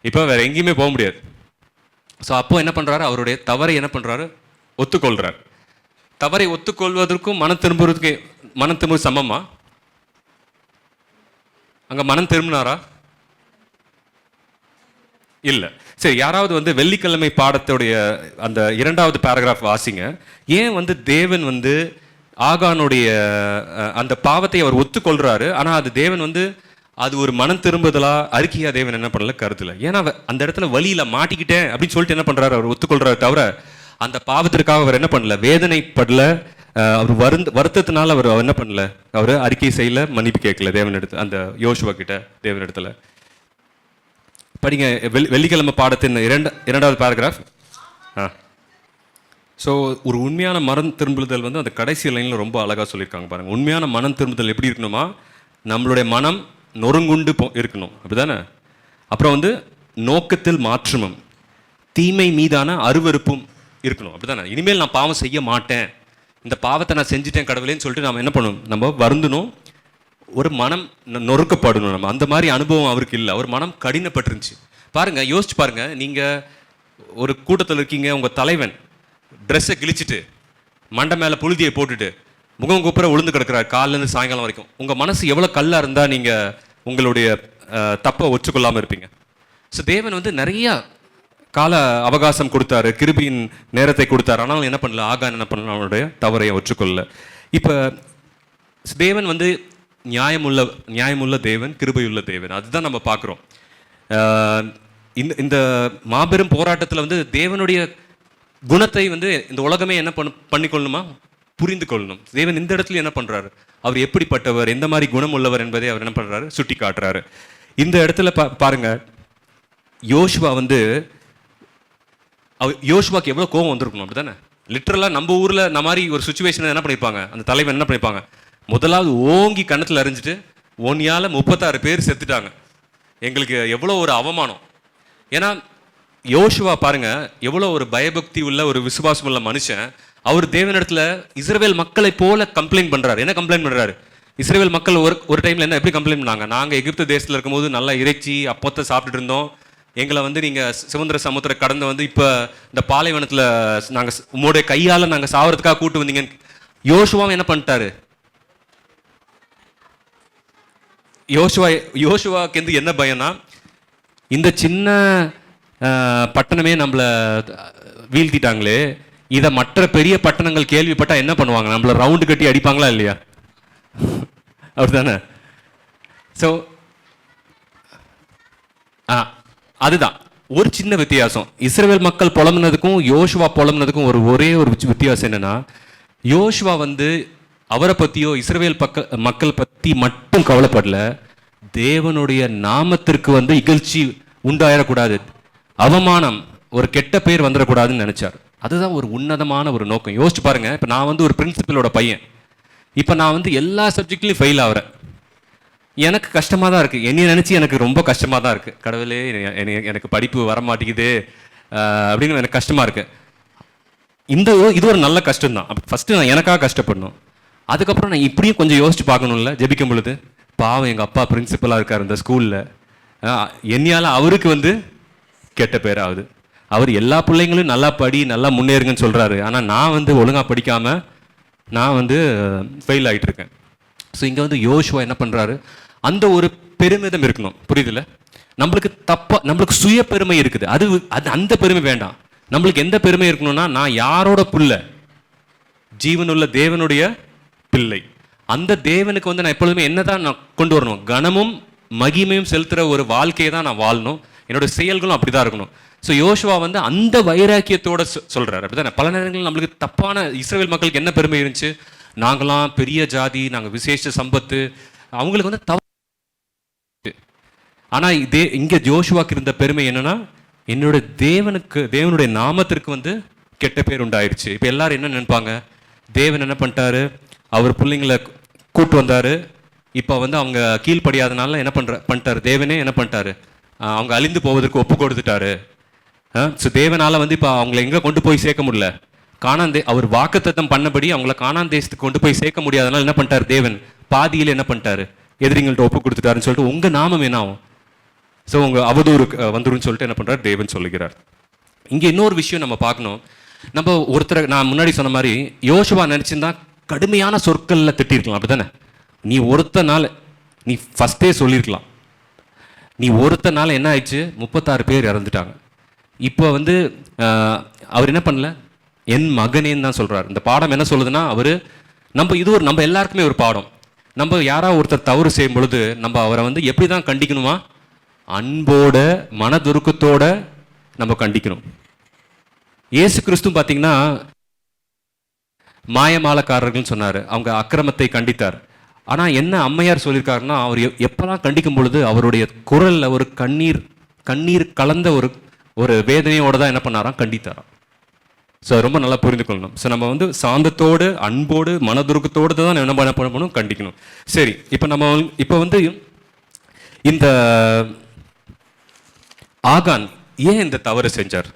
இப்போ வேற எங்கேயுமே போக முடியாது. ஸோ அப்போ என்ன பண்றாரு, அவருடைய தவறை என்ன பண்றாரு, ஒத்துக்கொள்றார். தவறை ஒத்துக்கொள்வதற்கும் மனம் திரும்புவது சமமா? அங்க மனம் திரும்பினாரா? இல்லை. சரி, யாராவது வந்து வெள்ளிக்கிழமை பாடத்துடைய அந்த 2வது பேராகிராஃப் வாசிங்க. ஏன் வந்து தேவன் வந்து ஆகானுடைய அந்த பாவத்தை அவர் ஒத்துக்கொள்றாரு, ஆனால் அது தேவன் வந்து அது ஒரு மனம் திரும்புதலா அறிக்கையா தேவன் என்ன பண்ணல, கருத்துல. ஏன்னா அந்த இடத்துல வழியில மாட்டிக்கிட்டேன் அப்படின்னு சொல்லிட்டு என்ன பண்றாரு, அவர் ஒத்துக்கொள்றாரு. தவிர அந்த பாவத்திற்காக அவர் என்ன பண்ணல, வேதனைப்படல, அவர் வருத்தத்தினால அவர் என்ன பண்ணல, அவர் அறிக்கை செய்யல, மன்னிப்பு கேட்கல தேவன் எடுத்து, அந்த யோசுவா கிட்ட தேவன் இடத்துல. படிங்க வெள்ளிக்கிழமை பாடத்தின் 2வது பேராகிராஃப். ஸோ ஒரு உண்மையான மனம் திரும்புதல் வந்து அந்த கடைசி லைனில் ரொம்ப அழகாக சொல்லியிருக்காங்க பாருங்கள். உண்மையான மனம் திரும்புதல் எப்படி இருக்கணுமா, நம்மளுடைய மனம் நொறுங்குண்டு இருக்கணும், அப்படிதானே? அப்புறம் வந்து நோக்கத்தில் மாற்றமும், தீமை மீதான அருவருப்பும் இருக்கணும், அப்படிதானே? இனிமேல் நான் பாவம் செய்ய மாட்டேன், இந்த பாவத்தை நான் செஞ்சுட்டேன் கடவுளேன்னு சொல்லிட்டு நம்ம என்ன பண்ணணும், நம்ம வருந்தணும், ஒரு மனம் நொறுக்கப்படணும். நம்ம அந்த மாதிரி அனுபவம் அவருக்கு இல்லை. அவர் மனம் கடினப்பட்டிருந்துச்சு. பாருங்க, யோசிச்சு பாருங்க, நீங்க ஒரு கூட்டத்தில் இருக்கீங்க, உங்க தலைவன் ட்ரெஸ்ஸை கிழிச்சிட்டு மண்டை மேலே புழுதியை போட்டுட்டு முகம் குப்புற உளுந்து கிடக்கிறார் காலிலேருந்து சாயங்காலம் வரைக்கும். உங்க மனசு எவ்வளோ கல்லாக இருந்தால் நீங்க உங்களுடைய தப்பை ஒற்றுக்கொள்ளாமல் இருப்பீங்க. ஸோ தேவன் வந்து நிறைய கால அவகாசம் கொடுத்தாரு, கிருபியின் நேரத்தை கொடுத்தாரு. ஆனாலும் என்ன பண்ணல, ஆகான் என்ன பண்ணல, அவனுடைய தவறையை ஒற்றுக்கொள்ள. இப்போ தேவன் வந்து நியாயமுள்ள தேவன், கிருபையுள்ள தேவன், அதுதான் நம்ம பார்க்குறோம். இந்த மாபெரும் போராட்டத்தில் வந்து தேவனுடைய குணத்தை வந்து இந்த உலகமே என்ன பண்ணிக்கொள்ளணுமா, புரிந்து கொள்ளணும். தேவன் இந்த இடத்துல என்ன பண்றாரு, அவர் எப்படிப்பட்டவர், எந்த மாதிரி குணம் உள்ளவர் என்பதை அவர் என்ன பண்றாரு, சுட்டி காட்டுறாரு. இந்த இடத்துல பாருங்க, யோசுவா வந்து யோசுவாக்கு எவ்வளோ கோபம் வந்திருக்கணும், அப்படிதானே? லிட்டரலாக நம்ம ஊரில் இந்த மாதிரி ஒரு சுச்சுவேஷன் என்ன பண்ணியிருப்பாங்க, அந்த தலைவன் என்ன பண்ணியிருப்பாங்க, முதலாவது ஓங்கி கன்னத்தில் அறிஞ்சிட்டு, ஒன்னியால் 36 பேர் செத்துட்டாங்க, எங்களுக்கு எவ்வளோ ஒரு அவமானம். ஏன்னா யோசுவா பாருங்க, எவ்வளோ ஒரு பயபக்தி உள்ள ஒரு விசுவாசம் உள்ள மனுஷன். அவர் தேவனிடத்துல இஸ்ரவேல் மக்களை போல கம்ப்ளைண்ட் பண்றாரு. என்ன கம்ப்ளைண்ட் பண்றாரு, இஸ்ரவேல் மக்கள் ஒரு டைம்ல என்ன எப்படி கம்ப்ளைண்ட் பண்ணாங்க, நாங்கள் எகிப்து தேசத்தில் இருக்கும்போது நல்லா இறைச்சி அப்பத்தை சாப்பிட்டுட்டு இருந்தோம், எங்களை வந்து நீங்கள் சுதந்திர சமுத்திரம் கடந்து வந்து இப்போ இந்த பாலைவனத்தில் நாங்கள் உங்களுடைய கையால் நாங்கள் சாவறதுக்காக கூட்டு வந்தீங்க. யோசுவாவை என்ன பண்ணிட்டாரு, யோசுவாக்கு என்ன பயம்னா, இந்த சின்ன பட்டணமே நம்மளை வீழ்த்திட்டாங்களே, இதை மற்ற பெரிய பட்டணங்கள் கேள்விப்பட்டா என்ன பண்ணுவாங்க, நம்மளை ரவுண்டு கட்டி அடிப்பாங்களா இல்லையா, அப்படிதானே? ஸோ அதுதான் ஒரு சின்ன வித்தியாசம். இஸ்ரவேல் மக்கள் புலம்புனதுக்கும் யோசுவா புலம்புனதுக்கும் ஒரே ஒரு வித்தியாசம் என்னன்னா, யோசுவா வந்து அவரை பற்றியோ இஸ்ரவேல் மக்கள் பற்றி மட்டும் கவலைப்படல, தேவனுடைய நாமத்திற்கு வந்து இகழ்ச்சி உண்டாயிடக்கூடாது, அவமானம், ஒரு கெட்ட பேர் வந்துடக்கூடாதுன்னு நினைச்சார். அதுதான் ஒரு உன்னதமான ஒரு நோக்கம். யோசிச்சு பாருங்க, இப்போ நான் வந்து ஒரு பிரின்சிபலோட பையன், இப்போ நான் வந்து எல்லா சப்ஜெக்ட்லையும் ஃபெயில் ஆகிறேன், எனக்கு கஷ்டமாக தான் இருக்குது. என்னைய நினச்சி எனக்கு ரொம்ப கஷ்டமாக தான் இருக்குது. கடவுளே, எனக்கு படிப்பு வர மாட்டேங்குது அப்படின்னு எனக்கு கஷ்டமாக இருக்குது. இது ஒரு நல்ல கஷ்டம்தான். ஃபஸ்ட்டு நான் எனக்காக கஷ்டப்படணும். அதுக்கப்புறம் நான் இப்படியும் கொஞ்சம் யோசிச்சு பார்க்கணும்ல ஜெபிக்கும் பொழுது. பாவம், எங்கள் அப்பா பிரின்சிபலாக இருக்கார் இந்த ஸ்கூலில், என்னையால் அவருக்கு வந்து கெட்ட பேர் ஆகுது. அவர் எல்லா பிள்ளைங்களும் நல்லா படி, நல்லா முன்னேறுங்கன்னு சொல்கிறாரு. ஆனால் நான் வந்து ஒழுங்காக படிக்காமல் நான் வந்து ஃபெயில் ஆகிட்டு இருக்கேன். ஸோ இங்கே வந்து யோசுவா என்ன பண்ணுறாரு, அந்த ஒரு பெருமிதம் இருக்கணும். புரியுதுல்ல? நம்மளுக்கு சுய பெருமை இருக்குது. அது அந்த பெருமை வேண்டாம். நம்மளுக்கு எந்த பெருமை இருக்கணும்னா, நான் யாரோட பிள்ளை? ஜீவனுள்ள தேவனுடைய பிள்ளை. அந்த தேவனுக்கு வந்து நான் எப்பொழுதுமே என்னதான் நான் கொண்டு வரணும்? கனமும் மகிமையும் செலுத்துகிற ஒரு வாழ்க்கையை தான் நான் வாழணும். என்னோட செயல்களும் அப்படி தான் இருக்கணும். ஸோ யோசுவா வந்து அந்த வைராக்கியத்தோட சொல்கிறார். அப்படிதான் பல நேரங்களில் நம்மளுக்கு தப்பான இஸ்ரவேல் மக்களுக்கு என்ன பெருமை இருந்துச்சு? நாங்களாம் பெரிய ஜாதி, நாங்கள் விசேஷ சம்பத்து, அவங்களுக்கு வந்து ஆனால் இங்கே யோசுவாக்கு இருந்த பெருமை என்னன்னா, என்னோட தேவனுடைய நாமத்திற்கு வந்து கெட்ட பேர் உண்டாயிருச்சு. இப்போ எல்லாரும் என்ன நினைப்பாங்க? தேவன் என்ன பண்ணிட்டாரு? அவர் பிள்ளைங்களை கூட்டு வந்தாரு. இப்போ வந்து அவங்க கீழ்ப்படியாதனால என்ன பண்ணிட்டாரு? தேவனே என்ன பண்ணிட்டாரு? அவங்க அழிந்து போவதற்கு ஒப்பு கொடுத்துட்டாரு. ஸோ தேவனால வந்து இப்போ அவங்களை எங்கே கொண்டு போய் சேர்க்க முடியல? அவர் வாக்குத்தத்தம் பண்ணபடி அவங்கள கானான் தேசத்துக்கு கொண்டு போய் சேர்க்க முடியாதனால என்ன பண்ணிட்டார்? தேவன் பாதியில் என்ன பண்ணிட்டாரு? எதிரிங்கள்ட்ட ஒப்பு கொடுத்துட்டாருன்னு சொல்லிட்டு உங்கள் நாமம் என்ன ஆகும்? ஸோ உங்கள் அவதூறு வந்துருன்னு சொல்லிட்டு என்ன பண்ணுறாரு? தேவன் சொல்லுகிறார். இங்கே இன்னொரு விஷயம் நம்ம பார்க்கணும். நம்ம ஒருத்தரை, நான் முன்னாடி சொன்ன மாதிரி, யோசுவா நினச்சிருந்தா கடுமையான சொற்களில் திட்டிருக்கலாம். அப்படி தானே? நீ ஒருத்தனால, நீ ஃபஸ்ட்டே சொல்லியிருக்கலாம். நீ ஒருத்தனால என்ன ஆயிடுச்சு? 36 பேர் இறந்துட்டாங்க. இப்போ வந்து அவர் என்ன பண்ணல? என் மகனேன்னு தான் சொல்கிறார். இந்த பாடம் என்ன சொல்லுதுன்னா, நம்ம எல்லாருக்குமே ஒரு பாடம். நம்ம யாராவது ஒருத்தர் தவறு செய்யும் பொழுது நம்ம அவரை வந்து எப்படி தான் கண்டிக்கணுமா? அன்போட, மனதுருக்கத்தோட நம்ம கண்டிக்கணும். இயேசு கிறிஸ்து பார்த்தீங்கன்னா மாயமாலக்காரர்கள்னு சொன்னார். அவங்க அக்கிரமத்தை கண்டித்தார். ஆனால் என்ன அம்மையார் சொல்லியிருக்காருன்னா, அவர் எப்போல்லாம் கண்டிக்கும் பொழுது அவருடைய குரலில் ஒரு கண்ணீர் கலந்த ஒரு வேதனையோடு தான் என்ன பண்ணாராம்? கண்டித்தாராம். ஸோ ரொம்ப நல்லா புரிந்து கொள்ளணும். ஸோ நம்ம வந்து சாந்தத்தோடு, அன்போடு, மனதுருக்கத்தோடு தான் என்ன பண்ணணும்? கண்டிக்கணும். சரி, இப்போ வந்து இந்த ஆகான் ஏன் இந்த தவறு செஞ்சார்?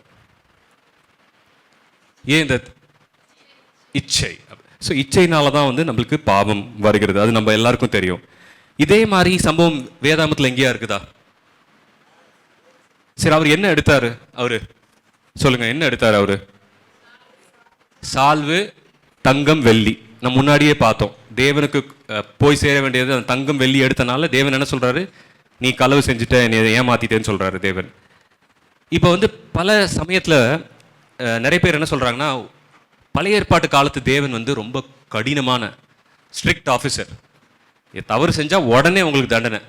ஏன் இந்த இச்சை? ஸோ இச்சையினால தான் வந்து நம்மளுக்கு பாவம் வருகிறது. அது நம்ம எல்லாருக்கும் தெரியும். இதே மாதிரி சம்பவம் வேதாமத்தில் எங்கேயா இருக்குதா? சரி, அவர் என்ன எடுத்தாரு? சொல்லுங்க, என்ன எடுத்தாரு அவரு? சால்வு, தங்கம், வெள்ளி. நம்ம முன்னாடியே பார்த்தோம். தேவனுக்கு போய் சேர வேண்டியது அந்த தங்கம் வெள்ளி எடுத்தனால தேவன் என்ன சொல்றாரு? நீ களவு செஞ்சுட்ட, நீ ஏமாத்திட்டேன்னு சொல்றாரு தேவன். இப்போ வந்து பல சமயத்தில் நிறைய பேர் என்ன சொல்றாங்கன்னா, பழைய ஏற்பாட்டு காலத்து தேவன் வந்து ரொம்ப கடினமான ஸ்ட்ரிக்ட் ஆஃபீஸர். தவறு செஞ்சால் உடனே உங்களுக்கு தண்டனை.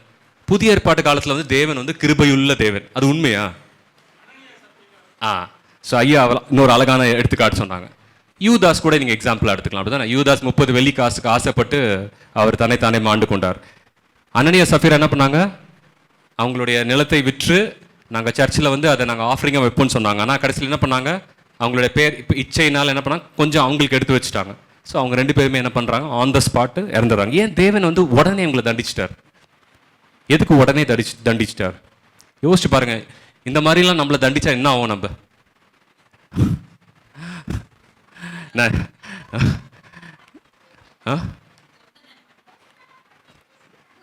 புதிய ஏற்பாட்டு காலத்தில் வந்து தேவன் வந்து கிருபையுள்ள தேவன். அது உண்மையா? ஸோ ஐயா இன்னொரு அழகான எடுத்துக்காட்டு சொன்னாங்க. யூதாஸ் கூட நீங்கள் எக்ஸாம்பிளாக எடுத்துக்கலாம். அப்படி தான் யூதாஸ் 30 வெள்ளி காசுக்கு ஆசைப்பட்டு அவர் தன்னைத்தானே மாண்டு கொண்டார். அனனியா சஃபீரா என்ன பண்ணாங்க? அவங்களுடைய நிலத்தை விற்று நாங்கள் சர்ச்சில் வந்து அதை நாங்கள் ஆஃபரிங்காக வைப்போம்னு சொன்னாங்க. ஆனால் கடைசியில் என்ன பண்ணாங்க? அவங்களுடைய பேர் இப்போ இச்சையினால் என்ன பண்ணாங்க? கொஞ்சம் அவங்களுக்கு எடுத்து வச்சுட்டாங்க. ஸோ அவங்க 2 பேருமே என்ன பண்ணுறாங்க? ஆன் த ஸ்பாட்டு இறந்துடுறாங்க. ஏன் தேவன் வந்து உடனே அவங்களை தண்டிச்சிட்டார்? எதுக்கு உடனே தண்டிச்சிட்டார்? யோசிச்சு பாருங்க. இந்த மாதிரிலாம் நம்மளை தண்டிச்சா என்ன ஆகும்? நம்ம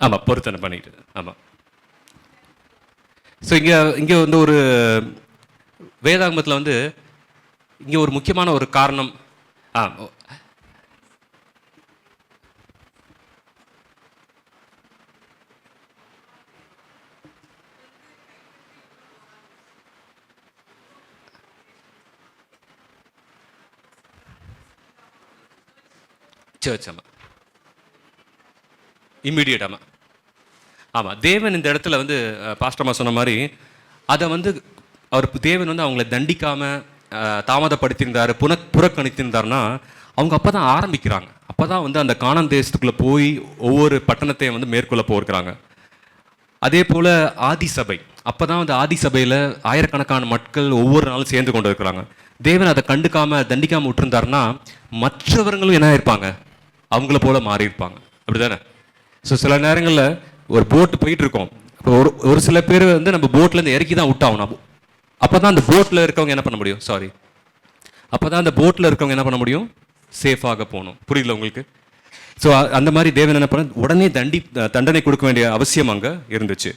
ஆமாம், பொருத்தனை பண்ணிட்டு. ஆமாம். ஸோ இங்கே வந்து ஒரு வேதாகமத்தில் வந்து இங்கே ஒரு முக்கியமான ஒரு காரணம். சர்ச். ஆமாம், இம்மிடியேட். ஆமாம் ஆமாம். தேவன் இந்த இடத்துல வந்து பாஸ்டர்மா சொன்ன மாதிரி அதை வந்து தேவன் வந்து அவங்கள தண்டிக்காமல் தாமதப்படுத்தியிருந்தார், புறக்கணித்திருந்தாருன்னா அவங்க அப்போ தான் ஆரம்பிக்கிறாங்க. அப்போ தான் வந்து அந்த கானான் தேசத்துக்குள்ளே போய் ஒவ்வொரு பட்டணத்தையும் வந்து மேற்கொள்ள போகிறாங்க. அதே போல் ஆதிசபை, அப்போ தான் வந்து ஆதிசபையில் ஆயிரக்கணக்கான மக்கள் ஒவ்வொரு நாளும் சேர்ந்து கொண்டு இருக்கிறாங்க. தேவன் அதை தண்டிக்காமல் விட்டுருந்தாருன்னா மற்றவர்களும் என்ன இருப்பாங்க? அவங்கள போல மாறி இருப்பாங்க. அப்படி தானே? ஸோ சில நேரங்களில் ஒரு போட்டு போயிட்டு இருக்கோம். இப்போ ஒரு சில பேர் வந்து நம்ம போட்லேருந்து இறக்கி தான் விட்டாகணும். அப்போ தான் அந்த போட்டில் இருக்கவங்க என்ன பண்ண முடியும், அப்போ தான் அந்த போட்டில் இருக்கவங்க என்ன பண்ண முடியும், சேஃபாக போகணும். புரியுதுல உங்களுக்கு? ஸோ அந்த மாதிரி தேவன் என்ன பண்ண உடனே தண்டனை கொடுக்க வேண்டிய அவசியம் அங்கே இருந்துச்சு.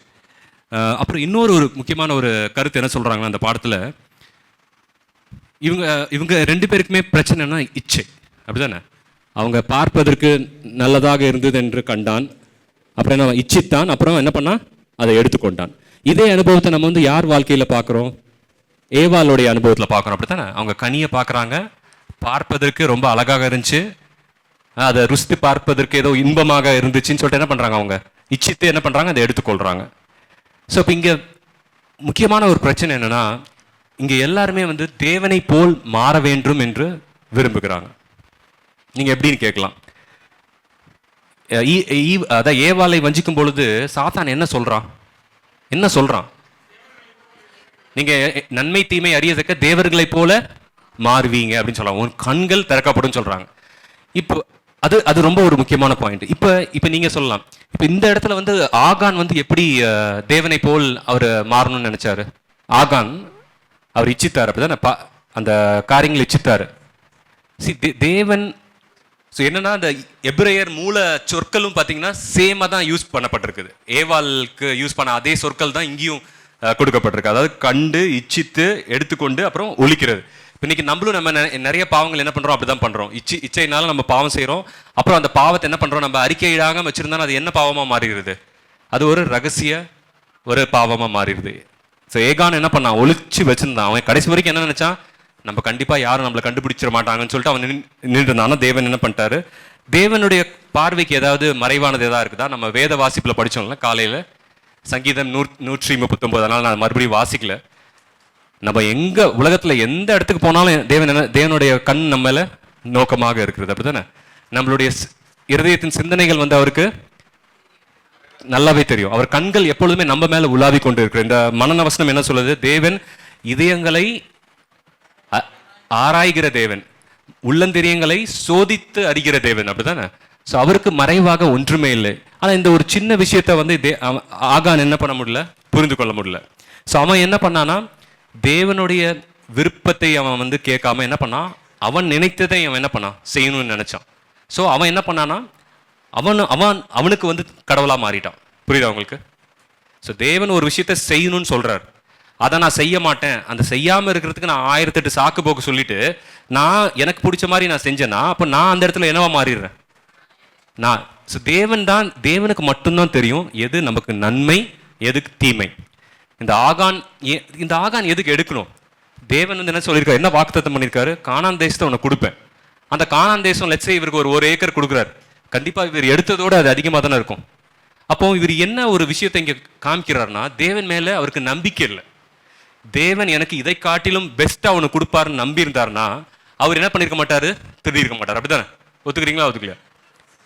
அப்புறம் இன்னொரு முக்கியமான ஒரு கருத்து என்ன சொல்கிறாங்கன்னா அந்த பாடத்தில், இவங்க ரெண்டு பேருக்குமே பிரச்சனைனா இச்சை, அப்படிதானே? அவங்க பார்ப்பதற்கு நல்லதாக இருந்தது என்று கண்டான், அப்புறம் என்ன இச்சித்தான், அப்புறம் என்ன பண்ணா அதை எடுத்துக்கொண்டான். இதே அனுபவத்தை நம்ம வந்து யார் வாழ்க்கையில் பார்க்குறோம்? ஏவாளுடைய அனுபவத்தில் பார்க்குறோம், அப்படித்தானே? அவங்க கனியை பார்க்குறாங்க, பார்ப்பதற்கு ரொம்ப அழகாக இருந்துச்சு, அதை ருசித்து பார்ப்பதற்கு ஏதோ இன்பமாக இருந்துச்சுன்னு சொல்லிட்டு என்ன பண்ணுறாங்க, அவங்க இச்சித்து என்ன பண்ணுறாங்க, அதை எடுத்துக்கொள்கிறாங்க. ஸோ இப்போ இங்கே முக்கியமான ஒரு பிரச்சனை என்னென்னா, இங்கே எல்லாருமே வந்து தேவனை போல் மாற வேண்டும் என்று விரும்புகிறாங்க. நீங்கள் எப்படின்னு கேட்கலாம். அதான் ஏவாளை வஞ்சிக்கும் பொழுது சாத்தான் என்ன சொல்கிறான்? நீங்கள் நன்மை தீமை அறியத்தக்க தேவர்களை போல மாறுவீங்க அப்படின்னு சொல்கிறாங்க. உன் கண்கள் திறக்கப்படும் சொல்கிறாங்க. இப்போ அது ரொம்ப ஒரு முக்கியமான பாயிண்ட். இப்போ நீங்கள் சொல்லலாம், இப்போ இந்த இடத்துல வந்து ஆகான் வந்து எப்படி தேவனை போல் அவர் மாறணும்னு நினைச்சாரு? ஆகான் அவர் இச்சித்தார், அப்படிதான் அந்த காரியங்களை இச்சித்தார். தேவன் என்னன்னா அந்த எபிரேயர் மூல சொற்களும் பார்த்தீங்கன்னா சேமாக தான் யூஸ் பண்ணப்பட்டிருக்குது. ஏவாளுக்கு யூஸ் பண்ண அதே சொற்கள் தான் இங்கேயும் கொடுக்கப்பட்டிருக்கு. அதாவது கண்டு, இச்சித்து, எடுத்துக்கொண்டு, அப்புறம் ஒழிக்கிறது. இன்னைக்கு நம்ம நிறைய பாவங்கள் என்ன பண்றோம், அப்படிதான் பண்றோம். இச்சைனால நம்ம பாவம் செய்யறோம். அப்புறம் அந்த பாவத்தை என்ன பண்றோம், நம்ம அறிக்கையிடாக வச்சிருந்தா அது என்ன பாவமா மாறிடுது? அது ஒரு ரகசிய ஒரு பாவமா மாறிடுது. ஸோ ஏகான் என்ன பண்ணான், ஒழிச்சு வச்சிருந்தான். அவன் கடைசி வரைக்கும் என்ன நினைச்சான், நம்ம கண்டிப்பா யாரும் நம்மளை கண்டுபிடிச்சிட மாட்டாங்கன்னு சொல்லிட்டு அவன் நின்றுனானா, தேவன் என்ன பண்ணிட்டாரு, தேவனுடைய பார்வைக்கு ஏதாவது மறைவானது எதாவது இருக்குதா? நம்ம வேத வாசிப்புல படிச்சோம்ல காலையில, சங்கீதம் 139. அதனால நான் மறுபடியும் வாசிக்கல. நம்ம உலகத்துல எந்த இடத்துக்கு போனாலும் தேவனுடைய கண் நம்ம மேல நோக்கமாக இருக்கிறது, அப்படித்தானே? நம்மளுடைய இருதயத்தின் சிந்தனைகள் வந்து அவருக்கு நல்லாவே தெரியும். அவர் கண்கள் எப்பொழுதுமே நம்ம மேல உலாவி கொண்டு இருக்கிற இந்த மனநவசனம் என்ன சொல்லுது, தேவன் இதயங்களை ஆராய்கிற தேவன், உள்ளந்திரியங்களை சோதித்து அறிகிற தேவன், அப்படித்தானே? ஸோ அவருக்கு மறைவாக ஒன்றுமே இல்லை. ஆனால் இந்த ஒரு சின்ன விஷயத்தை வந்து ஆகான் என்ன பண்ண முடியல, புரிந்து கொள்ள முடியல. ஸோ அவன் என்ன பண்ணானா, தேவனுடைய விருப்பத்தை அவன் வந்து கேட்காம என்ன பண்ணான், அவன் நினைத்ததை அவன் என்ன பண்ணான், செய்யணும்னு நினைச்சான். ஸோ அவன் என்ன பண்ணானா, அவனுக்கு வந்து கடவுளா மாறிட்டான். புரியுதா உங்களுக்கு? ஸோ தேவன் ஒரு விஷயத்த செய்யணும்னு சொல்றாரு, அதை நான் செய்ய மாட்டேன், அந்த செய்யாமல் இருக்கிறதுக்கு நான் 1008 சாக்கு போக்கு சொல்லிட்டு நான் எனக்கு பிடிச்ச மாதிரி நான் செஞ்சேன்னா, அப்போ நான் அந்த இடத்துல என்னவா மாறிடுறேன் நான். ஸோ தேவனுக்கு மட்டும்தான் தெரியும் எது நமக்கு நன்மை, எதுக்கு தீமை. இந்த ஆகான் எதுக்கு எடுக்கணும்? தேவன் வந்து என்ன சொல்லியிருக்காரு, என்ன வாக்குத்தத்தம் பண்ணியிருக்காரு, கானான் தேசத்தை உனக்கு கொடுப்பேன். அந்த கானான் தேசம் லட்சம் இவருக்கு ஒரு ஏக்கர் கொடுக்குறாரு. கண்டிப்பாக இவர் எடுத்ததோடு அது அதிகமாக தானே இருக்கும். அப்போ இவர் என்ன ஒரு விஷயத்தை இங்கே காமிக்கிறாருன்னா, தேவன் மேலே அவருக்கு நம்பிக்கை இல்லை. தேவன் எனக்கு இதை காட்டிலும் பெஸ்ட்டாக அவனுக்கு கொடுப்பாருன்னு நம்பி இருந்தாருன்னா அவர் என்ன பண்ணியிருக்க மாட்டார், திருடி இருக்க மாட்டார். அப்படித்தானே? ஒத்துக்கிறீங்களா, ஒத்துக்கலையா?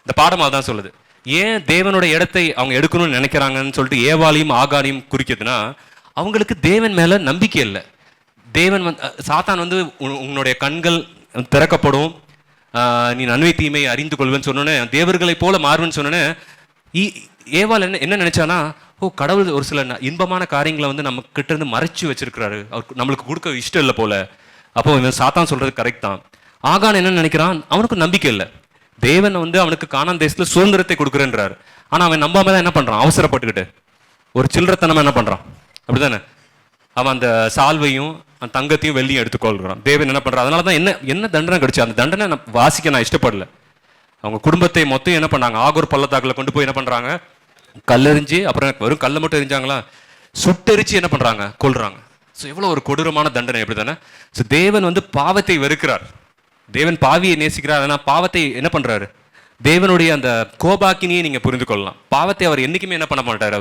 இந்த பாடமாக தான் சொல்லுது. ஏன் தேவனோட இடத்தை அவங்க எடுக்கணும்னு நினைக்கிறாங்கன்னு சொல்லிட்டு ஏவாளையும் ஆகானையும் குறிக்கிறதுனா, அவங்களுக்கு தேவன் மேலே நம்பிக்கை இல்லை. தேவன் சாத்தான் வந்து உன்னுடைய கண்கள் திறக்கப்படும், நீ நன்மை தீமை அறிந்து கொள்வேன்னு சொன்னோன்னே, தேவர்களை போல மாறுவேன்னு சொன்னோன்னே, ஏவாள் என்ன நினைச்சானா, கடவுள் ஒரு சில இன்பமான காரியங்களை வந்து நம்ம கிட்ட இருந்து மறைச்சு வச்சிருக்கிறாரு, அவர் நம்மளுக்கு கொடுக்க இஷ்டம் இல்லை போல. அப்போ சாத்தான் சொல்றது கரெக்ட் தான். ஆகான் என்ன நினைக்கிறான், அவனுக்கு நம்பிக்கை இல்லை. தேவன் வந்து அவனுக்கு கானான் தேசத்துல சுதந்திரத்தை கொடுக்குறேன்றாரு. ஆனா அவன் நம்பாம தான் என்ன பண்றான், அவசரப்பட்டுக்கிட்டு ஒரு சில்லறத்தனமா என்ன பண்றான், அப்படிதானே? அவன் அந்த சால்வையும் அந்த தங்கத்தையும் வெள்ளியும் எடுத்துக்கொள்கிறான். தேவன் என்ன பண்றான், அதனாலதான் என்ன தண்டனை கிடைச்சு, அந்த தண்டனை வாசிக்க நான் இஷ்டப்படல. அவங்க குடும்பத்தை மொத்தம் என்ன பண்ணாங்க, ஆகூர் பள்ளத்தாக்குல கொண்டு போய் என்ன பண்றாங்க, கல்லெறிஞ்சு, அப்புறம் வெறும் கல்லை மட்டும் எரிஞ்சாங்களா, சுட்டெரிச்சு என்ன பண்றாங்க, கொல்றாங்க. ஸோ எவ்வளவு ஒரு கொடூரமான தண்டனை, எப்படிதானே? ஸோ தேவன் வந்து பாவத்தை வெறுக்கிறார். தேவன் பாவியை நேசிக்கிறார். ஆனால் பாவத்தை என்ன பண்றாரு, தேவனுடைய அந்த கோபாக்கினியை நீங்க புரிந்து கொள்ளலாம். பாவத்தை அவர் என்னைக்குமே என்ன பண்ண மாட்டார்,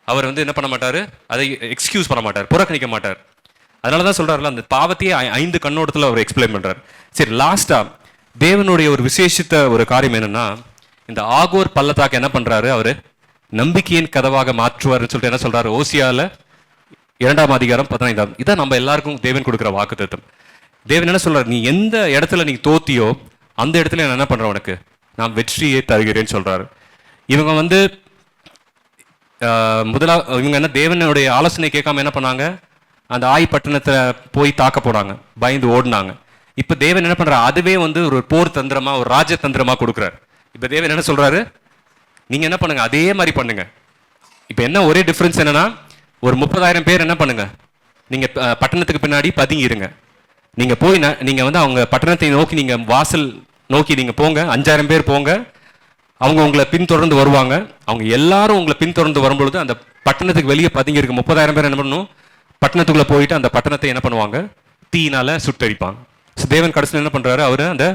அவர் வந்து என்ன பண்ண மாட்டாரு, அதை எக்ஸ்கியூஸ் பண்ண மாட்டார், புறக்கணிக்க மாட்டார். அதனாலதான் சொல்றாருல, அந்த பாவத்தையே 5 கண்ணோட்டத்தில் அவர் எக்ஸ்பிளைன் பண்றாரு. சரி, லாஸ்டா தேவனுடைய ஒரு விசேஷித்த ஒரு காரியம் என்னன்னா, இந்த ஆகோர் பள்ளத்தாக்கு என்ன பண்றாரு, அவரு நம்பிக்கையின் கதவாக மாற்றுவார்னு சொல்லிட்டு என்ன சொல்றாரு, ஓசியால 2ஆம் அதிகாரம் 15. இதான் நம்ம எல்லாருக்கும் தேவன் கொடுக்குற வாக்குத்தத்தம். தேவன் என்ன சொல்றாரு, நீ எந்த இடத்துல நீ தோத்தியோ அந்த இடத்துல நான் என்ன பண்றேன், உனக்கு நான் வெற்றியை தருகிறேன்னு சொல்றாரு. இவங்க வந்து இவங்க என்ன தேவனுடைய ஆலோசனை கேட்காம என்ன பண்ணாங்க, அந்த ஆய் பட்டணத்தை போய் தாக்க போனாங்க, பயந்து ஓடினாங்க. இப்போ தேவன் என்ன பண்றாரு, அதுவே வந்து ஒரு போர் தந்திரமா, ஒரு ராஜ தந்திரமா கொடுக்குறாரு. இப்போ தேவன் என்ன சொல்றாரு, நீங்க என்ன பண்ணுங்க, அதே மாதிரி பண்ணுங்க. இப்போ என்ன ஒரே டிஃப்ரென்ஸ் என்னன்னா, ஒரு 30,000 பேர் என்ன பண்ணுங்க, நீங்க பட்டணத்துக்கு பின்னாடி பதுங்கிருங்க. நீங்க போய் நீங்க வந்து அவங்க பட்டணத்தை நோக்கி, நீங்க வாசல் நோக்கி நீங்க போங்க, 5,000 பேர் போங்க. அவங்க உங்களை பின்தொடர்ந்து வருவாங்க. அவங்க எல்லாரும் உங்களை பின்தொடர்ந்து வரும்பொழுது அந்த பட்டணத்துக்கு வெளியே பதுங்கி இருக்க 30,000 பேர் என்ன பண்ணணும், பட்டணத்துக்குள்ள போயிட்டு அந்த பட்டணத்தை என்ன பண்ணுவாங்க, தீயினால சுட்டரிப்பாங்க. தேவன் கடைசியில் என்ன பண்றாரு, அவர் அந்த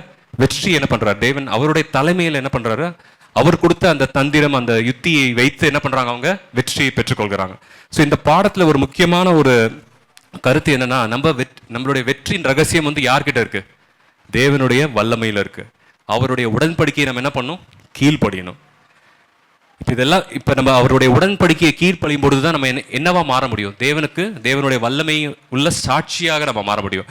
வெற்றி என்ன பண்றாரு, தேவன் அவருடைய தலைமையில் என்ன பண்றாரு, அவர் கொடுத்த அந்த தந்திரம், அந்த யுத்தியை வைத்து என்ன பண்றாங்க, அவங்க வெற்றியை பெற்றுக்கொள்கிறாங்க. ஸோ இந்த பாடத்துல ஒரு முக்கியமான ஒரு கருத்து என்னன்னா, நம்மளுடைய வெற்றியின் ரகசியம் வந்து யார்கிட்ட இருக்கு, தேவனுடைய வல்லமையில இருக்கு. அவருடைய உடன்படிக்கையை நம்ம என்ன பண்ணணும், கீழ்ப்படியணும். இப்போ நம்ம அவருடைய உடன்படிக்கையை கீழ்ப்படியும் பொழுதுதான் நம்ம என்னவா மாற முடியும், தேவனுடைய வல்லமை உள்ள சாட்சியாக நம்ம மாற முடியும்.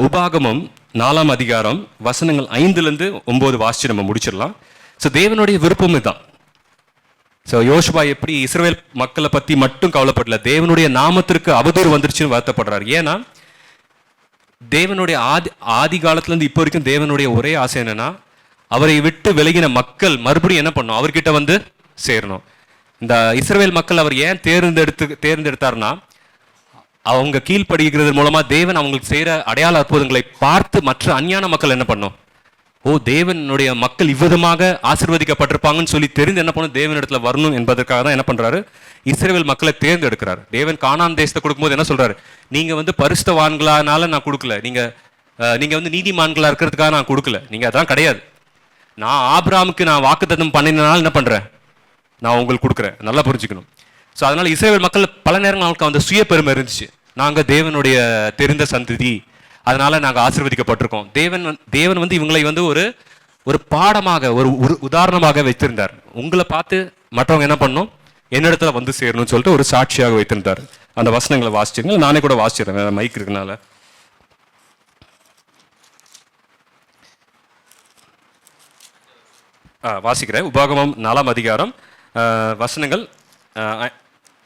உபாகமம் 4ஆம் அதிகாரம் வசனங்கள் 5லிருந்து 9 வாசிச்சு நம்ம முடிச்சிடலாம். ஸோ தேவனுடைய விருப்பம் இதுதான். ஸோ யோசுவா எப்படி இஸ்ரவேல் மக்களை பத்தி மட்டும் கவலைப்படல, தேவனுடைய நாமத்திற்கு அவதூறு வந்துருச்சுன்னு வருத்தப்படுறாரு. ஏன்னா தேவனுடைய ஆதி காலத்துல இருந்து இப்போ வரைக்கும் தேவனுடைய ஒரே ஆசை என்னன்னா, அவரை விட்டு விலகின மக்கள் மறுபடியும் என்ன பண்ணும், அவர்கிட்ட வந்து சேரணும். இந்த இஸ்ரவேல் மக்கள் அவர் ஏன் தேர்ந்தெடுத்தார்னா, அவங்க கீழ்ப்படுகிறது மூலமா தேவன் அவங்களுக்கு செய்யற அடையாள அற்புதங்களை பார்த்து மற்ற அஞ்ஞான மக்கள் என்ன பண்ணும், ஓ தேவனுடைய மக்கள் இவ்விதமாக ஆசீர்வதிக்கப்பட்டிருப்பாங்கன்னு சொல்லி தெரிந்து என்ன பண்ணும், தேவனிடத்துல வரணும் என்பதற்காக தான் என்ன பண்றாரு, இஸ்ரவேல் மக்களை தேர்ந்தெடுக்கிறார். தேவன் கானான் தேசத்தை கொடுக்கும்போது என்ன சொல்றாரு, நீங்க வந்து பரிசுத்தவான்களானால நான் கொடுக்கல, நீங்க வந்து நீதிமான்களா இருக்கிறதுக்காக நான் கொடுக்கல, நீங்க அதான் கிடையாது. நான் ஆபிரகாமுக்கு நான் வாக்குத்தத்தம் பண்ணினால என்ன பண்றேன், நான் உங்களுக்கு கொடுக்குறேன். நல்லா புரிஞ்சுக்கணும். ஸோ அதனால இஸ்ரவேல் மக்கள் பல நேரங்களுக்கு அந்த சுய பெருமை இருந்துச்சு, நாங்க தேவனுடைய தெரிந்த சந்ததி, அதனால நாங்கள் ஆசீர்வதிக்கப்பட்டிருக்கோம். தேவன் வந்து இவங்களை வந்து ஒரு பாடமாக, ஒரு உதாரணமாக வைத்திருந்தார். உங்களை பார்த்து மற்றவங்க என்ன பண்ணணும், என்னிடத்துல வந்து சேரணும்னு சொல்லிட்டு ஒரு சாட்சியாக வைத்திருந்தார். அந்த வசனங்களை வாசிச்சிருங்க, நானே கூட வாசிச்சிடுறேன், மைக் இருக்குனால. வாசிக்கிறேன். உபாகமம் 4ஆம் அதிகாரம் வசனங்கள்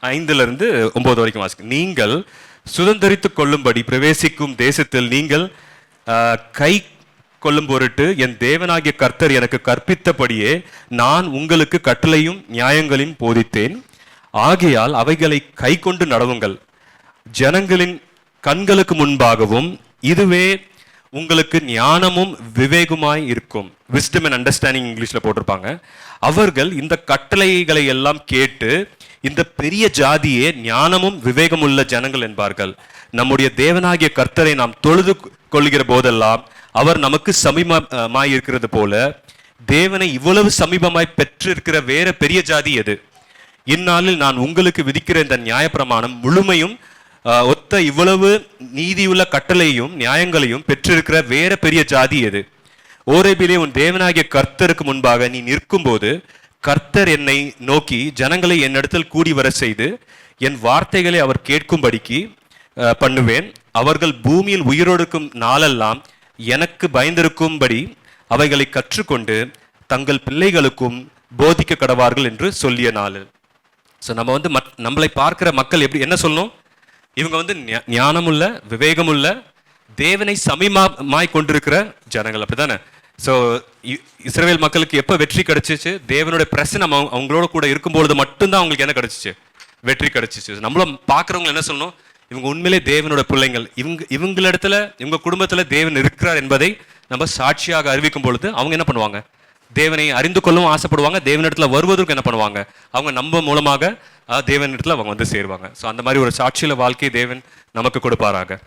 5லிருந்து 9 வரைக்கும் வாசிக்க. நீங்கள் சுதந்திரித்துக் கொள்ளும்படி பிரவேசிக்கும் தேசத்தில் நீங்கள் கை கொள்ளும் பொருட்டு என் தேவனாகிய கர்த்தர் எனக்கு கற்பித்தபடியே நான் உங்களுக்கு கட்டளையும் நியாயங்களையும் போதித்தேன். ஆகையால் அவைகளை கை கொண்டு நடவுங்கள். ஜனங்களின் கண்களுக்கு முன்பாகவும் இதுவே உங்களுக்கு ஞானமும் விவேகமாய் இருக்கும். விஸ்டம் அண்ட் அண்டர்ஸ்டாண்டிங் இங்கிலீஷ்ல போட்டிருப்பாங்க. அவர்கள் இந்த கட்டளைகளை எல்லாம் கேட்டு இந்த பெரிய ஜாதியே ஞானமும் விவேகமுள்ள ஜனங்கள் என்பார்கள். நம்முடைய தேவனாகிய கர்த்தரை நாம் தொழுது கொள்கிற போதெல்லாம் அவர் நமக்கு சமீபமாய் இருக்கிறது போல தேவனை இவ்வளவு சமீபமாய் பெற்றிருக்கிற வேற பெரிய ஜாதி எது? இந்நாளில் நான் உங்களுக்கு விதிக்கிற இந்த நியாயப்பிரமாணம் முழுமையும் ஒத்த இவ்வளவு நீதியுள்ள கட்டளையும் நியாயங்களையும் பெற்றிருக்கிற வேற பெரிய ஜாதி எது? ஓரேபிலே உன் தேவனாகிய கர்த்தருக்கு முன்பாக நீ நிற்கும் போது கர்த்தர் என்னை நோக்கி ஜனங்களை என்னிடத்தில் கூடி வர செய்து என் வார்த்தைகளை அவர் கேட்கும்படிக்கு பண்ணுவேன். அவர்கள் பூமியில் உயிரோடுக்கும் நாளெல்லாம் எனக்கு பயந்திருக்கும்படி அவைகளை கற்றுக்கொண்டு தங்கள் பிள்ளைகளுக்கும் போதிக்க கடவார்கள் என்று சொல்லிய நாள். ஸோ நம்ம வந்து நம்மளை பார்க்கிற மக்கள் எப்படி என்ன சொல்லணும், இவங்க வந்து ஞானமுள்ள விவேகமுள்ள தேவனை சமீபமாய் கொண்டிருக்கிற ஜனங்கள், அப்படித்தானே? ஸோ இஸ்ரவேல் மக்களுக்கு எப்போ வெற்றி கிடைச்சிச்சு, தேவனுடைய பிரசனம் அவங்களோட கூட இருக்கும்பொழுது மட்டும்தான் அவங்களுக்கு என்ன கிடைச்சிச்சு, வெற்றி கிடைச்சிச்சு. நம்மளும் பார்க்குறவங்க என்ன சொல்லணும், இவங்க உண்மையிலே தேவனோட பிள்ளைங்கள், இவங்களிடத்துல இவங்க குடும்பத்தில் தேவன் இருக்கிறார் என்பதை நம்ம சாட்சியாக அறிவிக்கும் பொழுது அவங்க என்ன பண்ணுவாங்க, தேவனை அறிந்து கொள்ளவும் ஆசைப்படுவாங்க. தேவனிடத்துல வருவதற்கு என்ன பண்ணுவாங்க, அவங்க நம்ம மூலமாக தேவனிடத்துல அவங்க வந்து சேருவாங்க. ஸோ அந்த மாதிரி ஒரு சாட்சியில வாழ்க்கை தேவன் நமக்கு கொடுப்பாராக.